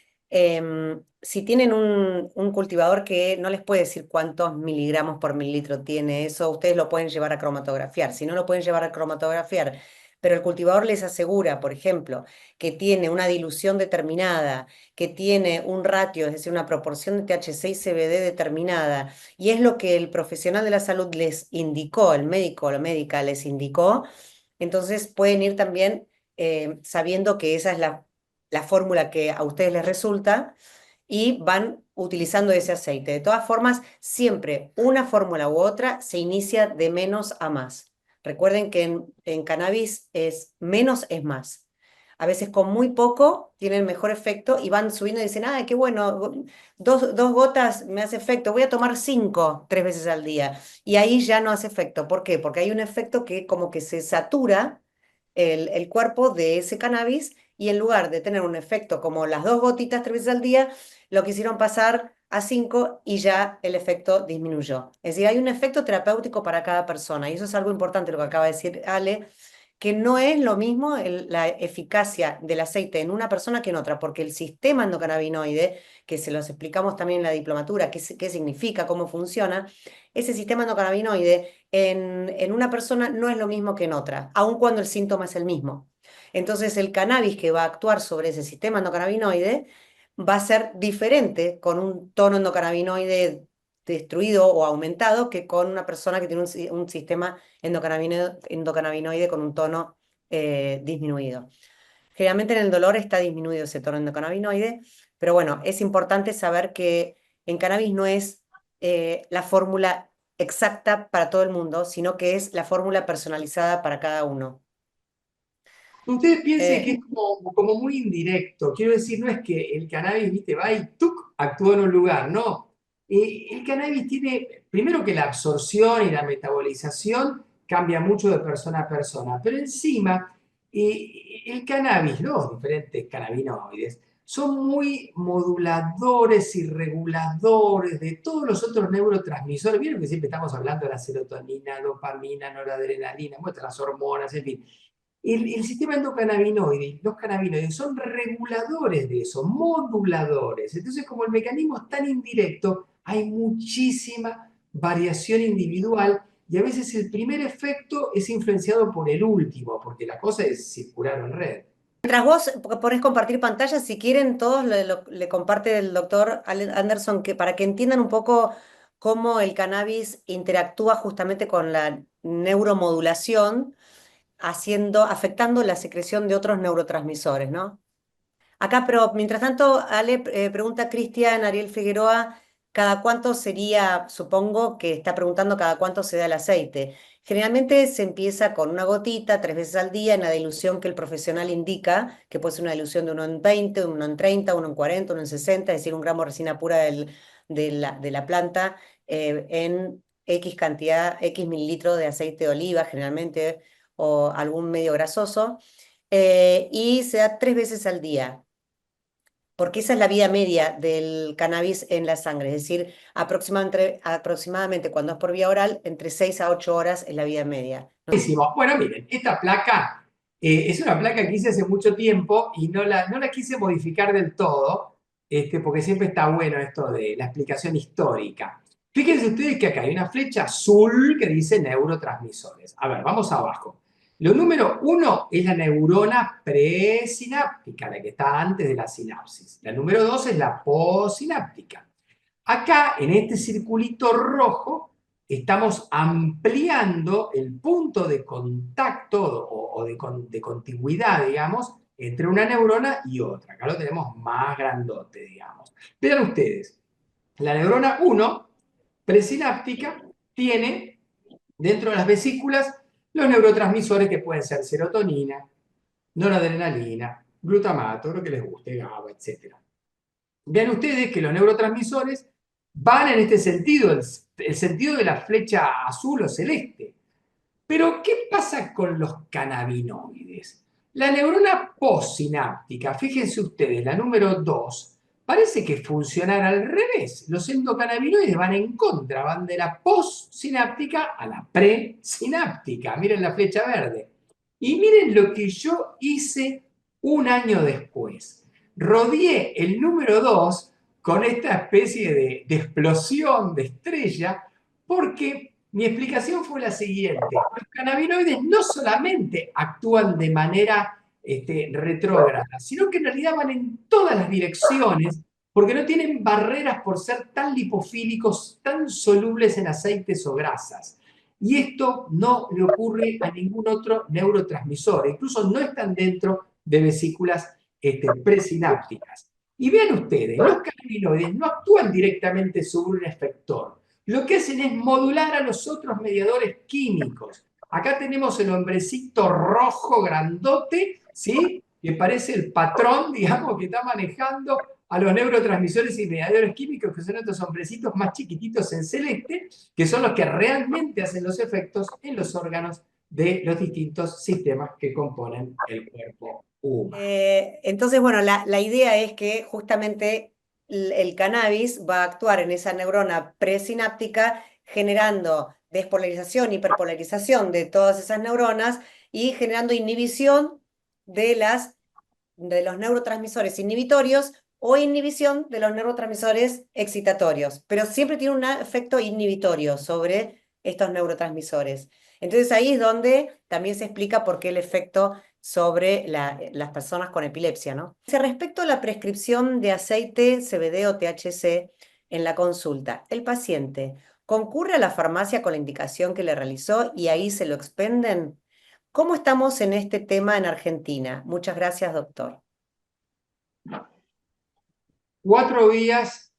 Si tienen un cultivador que no les puede decir cuántos miligramos por mililitro tiene, eso ustedes lo pueden llevar a cromatografiar. Si no lo pueden llevar a cromatografiar, pero el cultivador les asegura, por ejemplo, que tiene una dilución determinada, que tiene un ratio, es decir, una proporción de THC y CBD determinada, y es lo que el profesional de la salud les indicó, el médico o la médica les indicó, entonces pueden ir también sabiendo que esa es la fórmula que a ustedes les resulta y van utilizando ese aceite. De todas formas, siempre una fórmula u otra se inicia de menos a más. Recuerden que en cannabis es menos es más. A veces con muy poco tienen mejor efecto y van subiendo y dicen, ay, qué bueno, dos gotas me hace efecto, voy a tomar cinco 3 veces al día. Y ahí ya no hace efecto. ¿Por qué? Porque hay un efecto que como que se satura el cuerpo de ese cannabis y en lugar de tener un efecto como las 2 gotitas 3 veces al día, lo quisieron pasar a 5 y ya el efecto disminuyó. Es decir, hay un efecto terapéutico para cada persona y eso es algo importante lo que acaba de decir Ale, que no es lo mismo la eficacia del aceite en una persona que en otra, porque el sistema endocannabinoide, que se los explicamos también en la diplomatura, qué significa, cómo funciona, ese sistema endocannabinoide en una persona no es lo mismo que en otra, aun cuando el síntoma es el mismo. Entonces, el cannabis que va a actuar sobre ese sistema endocannabinoide va a ser diferente con un tono endocannabinoide destruido o aumentado que con una persona que tiene un sistema endocannabinoide con un tono disminuido. Generalmente en el dolor está disminuido ese tono endocannabinoide, pero bueno, es importante saber que en cannabis no es la fórmula exacta para todo el mundo, sino que es la fórmula personalizada para cada uno. Ustedes piensen que Eh, es como muy indirecto. Quiero decir, no es que el cannabis, viste, va y ¡tuc! Actúa en un lugar. No. El cannabis tiene, primero que la absorción y la metabolización cambia mucho de persona a persona, pero encima el cannabis, los diferentes cannabinoides, son muy moduladores y reguladores de todos los otros neurotransmisores. Vieron que siempre estamos hablando de la serotonina, dopamina, noradrenalina, las hormonas, en fin. El sistema endocannabinoide y los cannabinoides son reguladores de eso, moduladores. Entonces, como el mecanismo es tan indirecto, hay muchísima variación individual y a veces el primer efecto es influenciado por el último, porque la cosa es circular en red. Mientras vos ponés compartir pantalla, si quieren todos le comparte el doctor Anderson que, para que entiendan un poco cómo el cannabis interactúa justamente con la neuromodulación, afectando la secreción de otros neurotransmisores, ¿no? Acá, pero mientras tanto, Ale pregunta a Cristian Ariel Figueroa, ¿cada cuánto sería, supongo que está preguntando cada cuánto se da el aceite? Generalmente se empieza con una gotita 3 veces al día en la dilución que el profesional indica, que puede ser una dilución de 1 en 20, 1 en 30, 1 en 40, 1 en 60, es decir, un gramo de resina pura de la planta en X cantidad, X mililitros de aceite de oliva, generalmente, o algún medio grasoso, y se da 3 veces al día. porque esa es la vida media del cannabis en la sangre, es decir, aproximadamente cuando es por vía oral, entre 6 a 8 horas es la vida media. Buenísimo. Bueno, miren, esta placa es una placa que hice hace mucho tiempo y no la quise modificar del todo, porque siempre está bueno esto de la explicación histórica. Fíjense ustedes que acá hay una flecha azul que dice neurotransmisores. A ver, vamos abajo. Lo número uno es la neurona presináptica, la que está antes de la sinapsis. La número dos es la postsináptica. Acá, en este circulito rojo, estamos ampliando el punto de contacto o de contigüidad, digamos, entre una neurona y otra. Acá lo tenemos más grandote, digamos. Vean ustedes, la neurona 1, presináptica, tiene dentro de las vesículas los neurotransmisores que pueden ser serotonina, noradrenalina, glutamato, lo que les guste, GABA, etc. Vean ustedes que los neurotransmisores van en este sentido, el sentido de la flecha azul o celeste. Pero, ¿qué pasa con los cannabinoides? La neurona postsináptica, fíjense ustedes, la número 2, parece que funcionará al revés. Los endocannabinoides van en contra, van de la postsináptica a la presináptica. Miren la flecha verde. Y miren lo que yo hice un año después. Rodeé el número 2 con esta especie de explosión, de estrella, porque mi explicación fue la siguiente. Los cannabinoides no solamente actúan de manera retrógrada, sino que en realidad van en todas las direcciones porque no tienen barreras por ser tan lipofílicos, tan solubles en aceites o grasas. Y esto no le ocurre a ningún otro neurotransmisor, incluso no están dentro de vesículas presinápticas. Y vean ustedes, los cannabinoides no actúan directamente sobre un efector, lo que hacen es modular a los otros mediadores químicos. Acá tenemos el hombrecito rojo grandote, ¿sí? Que parece el patrón, digamos, que está manejando a los neurotransmisores y mediadores químicos, que son estos hombrecitos más chiquititos en celeste, que son los que realmente hacen los efectos en los órganos de los distintos sistemas que componen el cuerpo humano. Entonces, bueno, la idea es que justamente el cannabis va a actuar en esa neurona presináptica generando despolarización, hiperpolarización de todas esas neuronas y generando inhibición de de los neurotransmisores inhibitorios o inhibición de los neurotransmisores excitatorios, pero siempre tiene un efecto inhibitorio sobre estos neurotransmisores. Entonces ahí es donde también se explica por qué el efecto sobre las personas con epilepsia, ¿no? Respecto a la prescripción de aceite CBD o THC en la consulta, el paciente concurre a la farmacia con la indicación que le realizó y ahí se lo expenden. ¿Cómo estamos en este tema en Argentina? Muchas gracias, doctor. 4 vías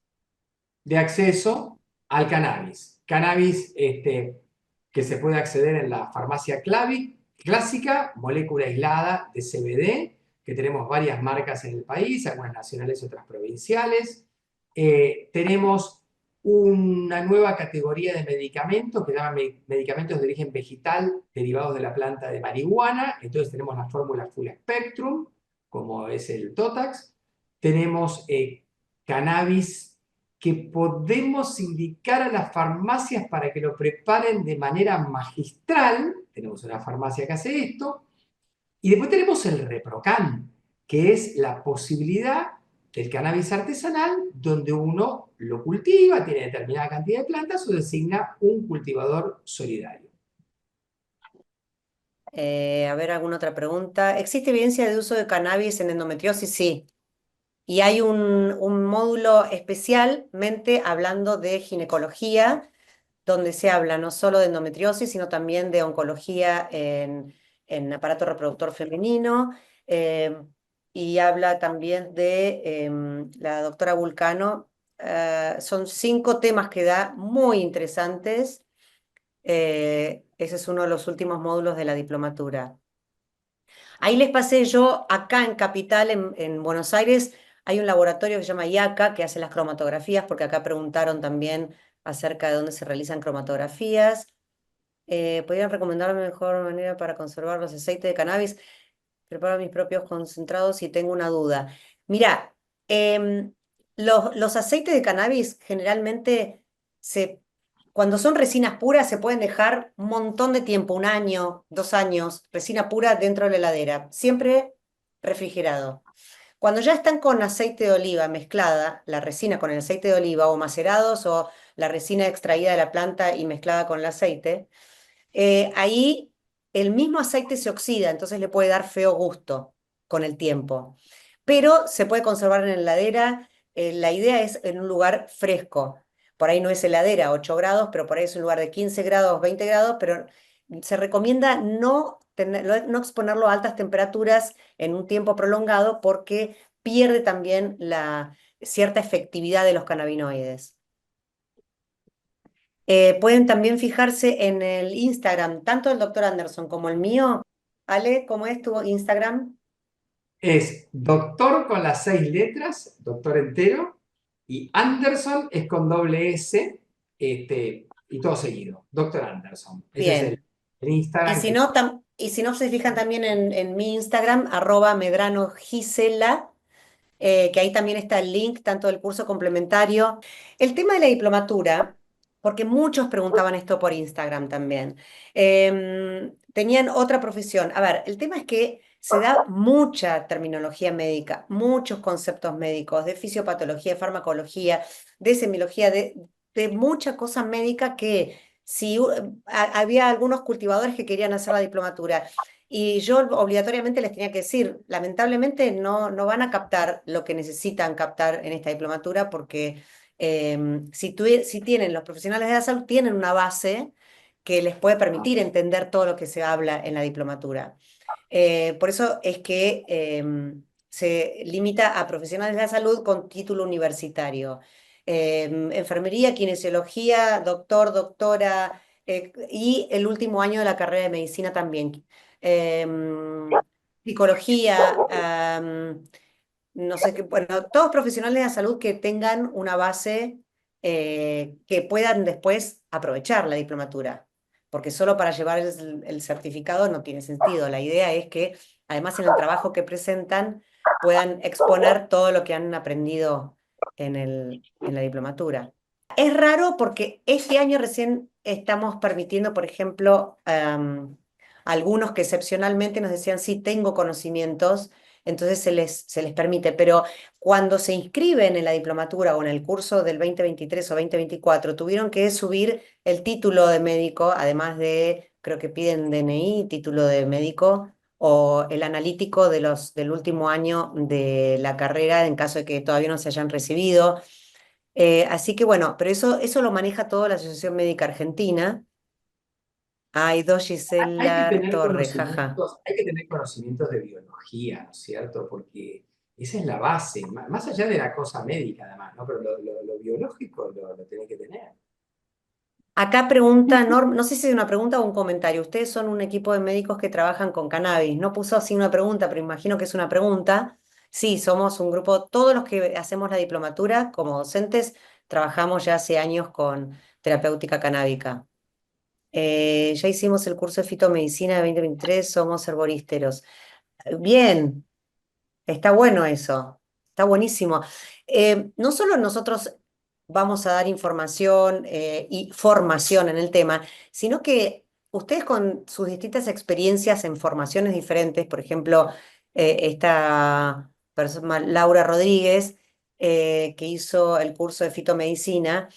de acceso al cannabis. Cannabis que se puede acceder en la farmacia clásica, molécula aislada de CBD, que tenemos varias marcas en el país, algunas nacionales y otras provinciales. Tenemos una nueva categoría de medicamentos que se llaman medicamentos de origen vegetal derivados de la planta de marihuana. Entonces tenemos la fórmula Full Spectrum, como es el Totax. Tenemos cannabis que podemos indicar a las farmacias para que lo preparen de manera magistral. Tenemos una farmacia que hace esto. Y después tenemos el ReproCan, que es la posibilidad del cannabis artesanal, donde uno lo cultiva, tiene determinada cantidad de plantas o designa un cultivador solidario. A ver, alguna otra pregunta. ¿Existe evidencia de uso de cannabis en endometriosis? Sí. Y hay un módulo especialmente hablando de ginecología, donde se habla no solo de endometriosis, sino también de oncología en aparato reproductor femenino. eh, y habla también de la doctora Vulcano. Son 5 temas que da muy interesantes. Ese es uno de los últimos módulos de la diplomatura. Ahí les pasé yo, acá en Capital, en Buenos Aires, hay un laboratorio que se llama IACA, que hace las cromatografías, porque acá preguntaron también acerca de dónde se realizan cromatografías. ¿Podrían recomendarme mejor manera para conservar los aceites de cannabis? Preparo mis propios concentrados y tengo una duda. Mira, Em, los aceites de cannabis generalmente, se, cuando son resinas puras, se pueden dejar un montón de tiempo, 1 año, 2 años, resina pura dentro de la heladera, siempre refrigerado. Cuando ya están con aceite de oliva mezclada, la resina con el aceite de oliva o macerados o la resina extraída de la planta y mezclada con el aceite, ahí el mismo aceite se oxida, entonces le puede dar feo gusto con el tiempo. Pero se puede conservar en la heladera. La idea es en un lugar fresco. Por ahí no es heladera, 8 grados, pero por ahí es un lugar de 15 grados, 20 grados, pero se recomienda no exponerlo a altas temperaturas en un tiempo prolongado porque pierde también la cierta efectividad de los cannabinoides. Pueden también fijarse en el Instagram, tanto el doctor Anderson como el mío. Ale, ¿cómo es tu Instagram? Es doctor con las 6 letras, doctor entero, y Anderson es con doble S, y todo seguido, doctor Anderson. Ese es Bien. el Y Instagram si que... no, y si no se fijan también en mi Instagram, @Medrano Gisela, que ahí también está el link, tanto del curso complementario. El tema de la diplomatura, porque muchos preguntaban esto por Instagram también, tenían otra profesión. A ver, el tema es que se da mucha terminología médica, muchos conceptos médicos, de fisiopatología, de farmacología, de semiología, de mucha cosa médica que si había algunos cultivadores que querían hacer la diplomatura y yo obligatoriamente les tenía que decir, lamentablemente no van a captar lo que necesitan captar en esta diplomatura porque si tienen los profesionales de la salud, tienen una base que les puede permitir entender todo lo que se habla en la diplomatura. Por eso es que se limita a profesionales de la salud con título universitario. Enfermería, kinesiología, doctor, doctora, y el último año de la carrera de medicina también. Psicología, no sé qué, bueno, todos profesionales de la salud que tengan una base que puedan después aprovechar la diplomatura, porque solo para llevar el certificado no tiene sentido. La idea es que además en el trabajo que presentan puedan exponer todo lo que han aprendido en la diplomatura. Es raro porque este año recién estamos permitiendo, por ejemplo, algunos que excepcionalmente nos decían, sí, tengo conocimientos, entonces se les permite, pero cuando se inscriben en la diplomatura o en el curso del 2023 o 2024, tuvieron que subir el título de médico, además de, creo que piden DNI, título de médico, o el analítico del último año de la carrera, en caso de que todavía no se hayan recibido. Así que bueno, pero eso lo maneja toda la Asociación Médica Argentina. Ay, dos Hay que Gisela tener Torre, jaja. conocimientos, hay que tener conocimientos de biología, ¿no es cierto? Porque esa es la base, más allá de la cosa médica además, ¿no? Pero lo biológico lo tenés que tener. Acá pregunta, Norm, no sé si es una pregunta o un comentario. Ustedes son un equipo de médicos que trabajan con cannabis. No puso así una pregunta, pero imagino que es una pregunta. Sí, somos un grupo, todos los que hacemos la diplomatura como docentes, trabajamos ya hace años con terapéutica canábica. Ya hicimos el curso de fitomedicina de 2023, somos herborísteros. Bien, está bueno eso, está buenísimo. No solo nosotros vamos a dar información y formación en el tema, sino que ustedes con sus distintas experiencias en formaciones diferentes, por ejemplo, esta persona, Laura Rodríguez, que hizo el curso de fitomedicina,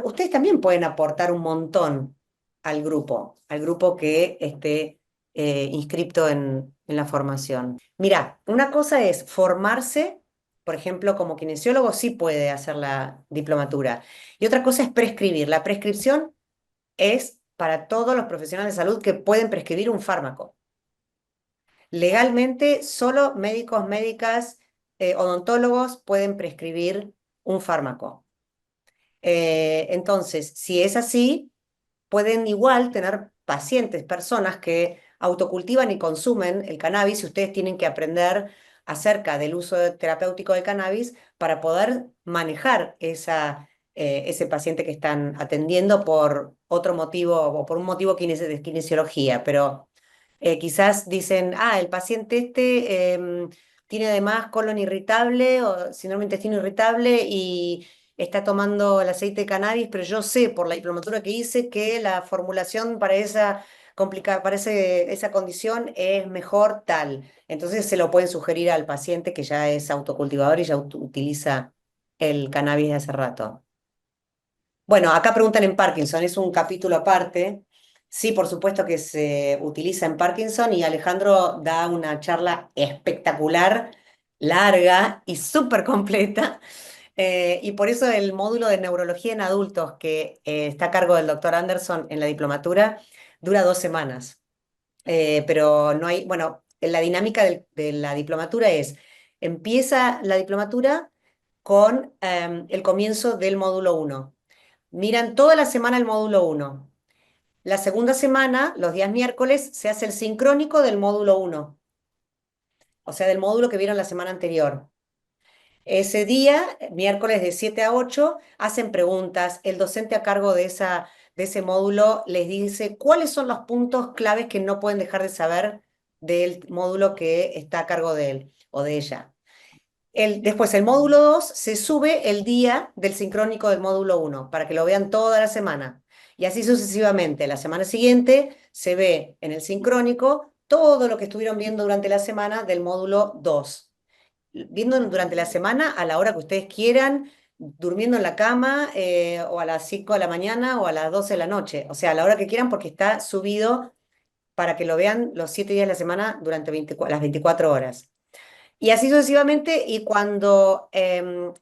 ustedes también pueden aportar un montón al grupo que esté inscripto en la formación. Mira, una cosa es formarse, por ejemplo, como kinesiólogo sí puede hacer la diplomatura. Y otra cosa es prescribir. La prescripción es para todos los profesionales de salud que pueden prescribir un fármaco. Legalmente, solo médicos, médicas, odontólogos pueden prescribir un fármaco. Entonces, si es así, pueden igual tener pacientes, personas que autocultivan y consumen el cannabis y ustedes tienen que aprender acerca del uso terapéutico del cannabis para poder manejar ese paciente que están atendiendo por otro motivo o por un motivo de kinesiología. Pero quizás dicen, el paciente tiene además colon irritable o síndrome de intestino irritable y está tomando el aceite de cannabis, pero yo sé por la diplomatura que hice que la formulación para esa condición es mejor tal. Entonces se lo pueden sugerir al paciente que ya es autocultivador y ya utiliza el cannabis de hace rato. Bueno, acá preguntan en Parkinson, es un capítulo aparte. Sí, por supuesto que se utiliza en Parkinson y Alejandro da una charla espectacular, larga y súper completa. Y por eso el módulo de neurología en adultos que está a cargo del doctor Anderson en la diplomatura dura 2 semanas. Pero no hay, bueno, la dinámica de la diplomatura es, empieza la diplomatura con el comienzo del módulo uno. Miran toda la semana el módulo uno. La segunda semana, los días miércoles, se hace el sincrónico del módulo uno, o sea, del módulo que vieron la semana anterior. Ese día, miércoles de 7 a 8, hacen preguntas. El docente a cargo de ese módulo les dice cuáles son los puntos claves que no pueden dejar de saber del módulo que está a cargo de él o de ella. Después, el módulo 2 se sube el día del sincrónico del módulo uno para que lo vean toda la semana. Y así sucesivamente. La semana siguiente se ve en el sincrónico todo lo que estuvieron viendo durante la semana del módulo 2 viendo durante la semana a la hora que ustedes quieran, durmiendo en la cama o a las 5 de la mañana o a las 12 de la noche, o sea, a la hora que quieran porque está subido para que lo vean los 7 días de la semana durante las 24 horas. Y así sucesivamente, y cuando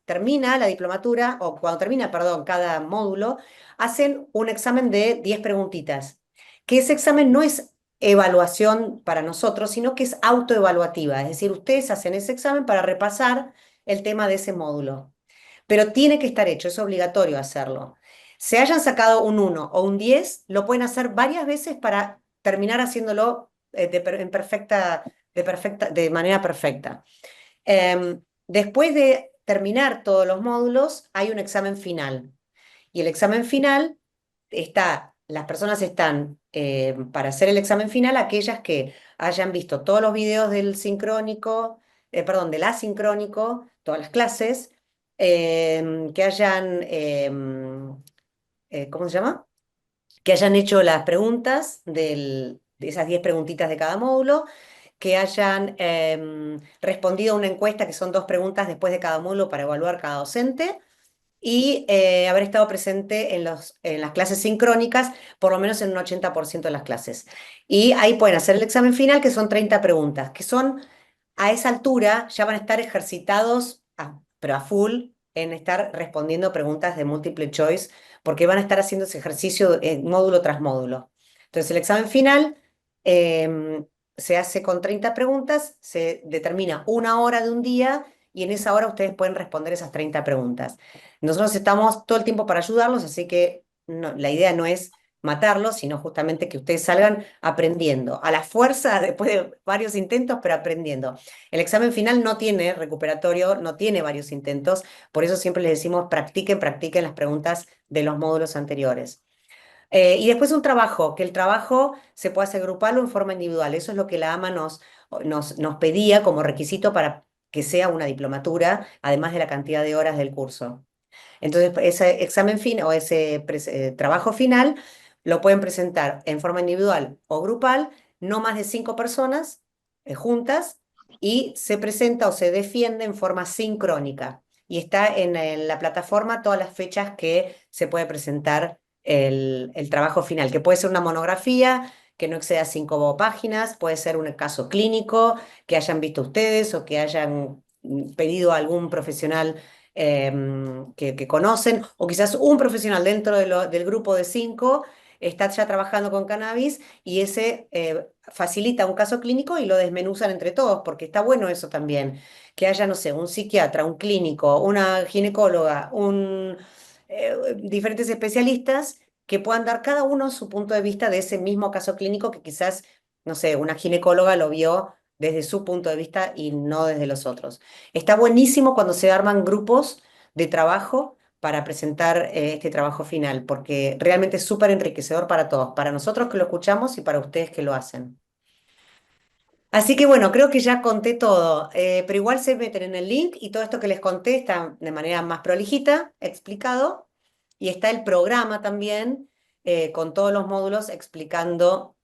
termina la diplomatura, o cuando termina, perdón, cada módulo, hacen un examen de 10 preguntitas, que ese examen no es evaluación para nosotros, sino que es autoevaluativa, es decir, ustedes hacen ese examen para repasar el tema de ese módulo, pero tiene que estar hecho, es obligatorio hacerlo. Se hayan sacado un 1 o un 10, lo pueden hacer varias veces para terminar haciéndolo de manera perfecta. Después de terminar todos los módulos, hay un examen final. Y el examen final las personas están para hacer el examen final, aquellas que hayan visto todos los videos del sincrónico, perdón, del asincrónico, todas las clases, que hayan, ¿cómo se llama? Que hayan hecho las preguntas de esas 10 preguntitas de cada módulo, que hayan respondido a una encuesta, que son 2 preguntas después de cada módulo para evaluar cada docente, y haber estado presente en las clases sincrónicas, por lo menos en un 80% de las clases. Y ahí pueden hacer el examen final, que son 30 preguntas, que son, a esa altura, ya van a estar ejercitados, pero a full, en estar respondiendo preguntas de múltiple choice, porque van a estar haciendo ese ejercicio módulo tras módulo. Entonces, el examen final se hace con 30 preguntas, se determina una hora de un día y en esa hora ustedes pueden responder esas 30 preguntas. Nosotros estamos todo el tiempo para ayudarlos, así que la idea no es matarlos, sino justamente que ustedes salgan aprendiendo, a la fuerza, después de varios intentos, pero aprendiendo. El examen final no tiene recuperatorio, no tiene varios intentos, por eso siempre les decimos practiquen, practiquen las preguntas de los módulos anteriores. Y después un trabajo, que el trabajo se puede hacer grupal o en forma individual. Eso es lo que la AMA nos pedía como requisito para que sea una diplomatura, además de la cantidad de horas del curso. Entonces, ese examen final o ese trabajo final lo pueden presentar en forma individual o grupal, no más de 5 personas juntas, y se presenta o se defiende en forma sincrónica. Y está en la plataforma todas las fechas que se puede presentar el trabajo final, que puede ser una monografía que no exceda 5 páginas, puede ser un caso clínico que hayan visto ustedes o que hayan pedido a algún profesional que conocen, o quizás un profesional dentro del grupo de 5 está ya trabajando con cannabis y ese facilita un caso clínico y lo desmenuzan entre todos, porque está bueno eso también, que haya, no sé, un psiquiatra, un clínico, una ginecóloga, diferentes especialistas que puedan dar cada uno su punto de vista de ese mismo caso clínico que quizás, no sé, una ginecóloga lo vio desde su punto de vista y no desde los otros. Está buenísimo cuando se arman grupos de trabajo para presentar este trabajo final, porque realmente es súper enriquecedor para todos, para nosotros que lo escuchamos y para ustedes que lo hacen. Así que bueno, creo que ya conté todo, pero igual se meten en el link y todo esto que les conté está de manera más prolijita, explicado, y está el programa también con todos los módulos explicando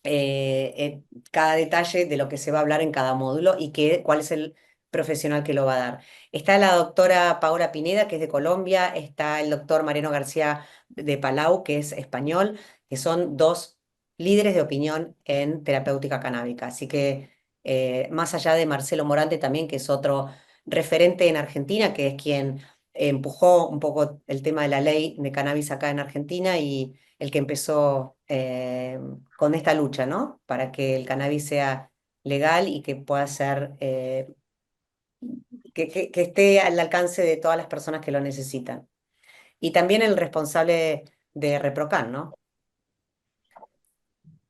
cada detalle de lo que se va a hablar en cada módulo y cuál es el profesional que lo va a dar. Está la doctora Paola Pineda, que es de Colombia, está el doctor Mariano García de Palau, que es español, que son dos líderes de opinión en terapéutica canábica. Así que más allá de Marcelo Morante también, que es otro referente en Argentina, que es quien empujó un poco el tema de la ley de cannabis acá en Argentina y el que empezó con esta lucha, ¿no? Para que el cannabis sea legal y que pueda ser, que esté al alcance de todas las personas que lo necesitan. Y también el responsable de Reprocan, ¿no?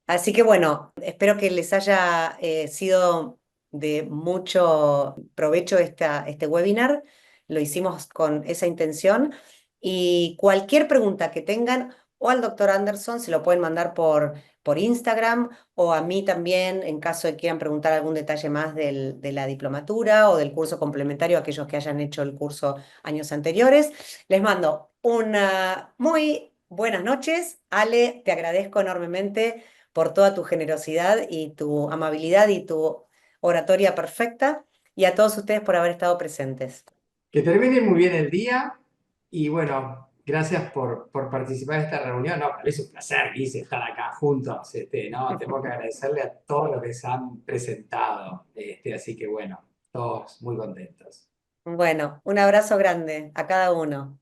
Así que bueno, espero que les haya sido de mucho provecho este webinar. Lo hicimos con esa intención. Y cualquier pregunta que tengan, o al doctor Anderson, se lo pueden mandar por Instagram, o a mí también, en caso de quieran preguntar algún detalle más de la diplomatura o del curso complementario, aquellos que hayan hecho el curso años anteriores. Les mando una muy buenas noches. Ale, te agradezco enormemente por toda tu generosidad y tu amabilidad y tu oratoria perfecta, y a todos ustedes por haber estado presentes. Que termine muy bien el día y bueno, gracias por participar en esta reunión. No, para mí es un placer, Guise, estar acá juntos. No, tengo que agradecerle a todos los que se han presentado. Así que bueno, todos muy contentos. Bueno, un abrazo grande a cada uno.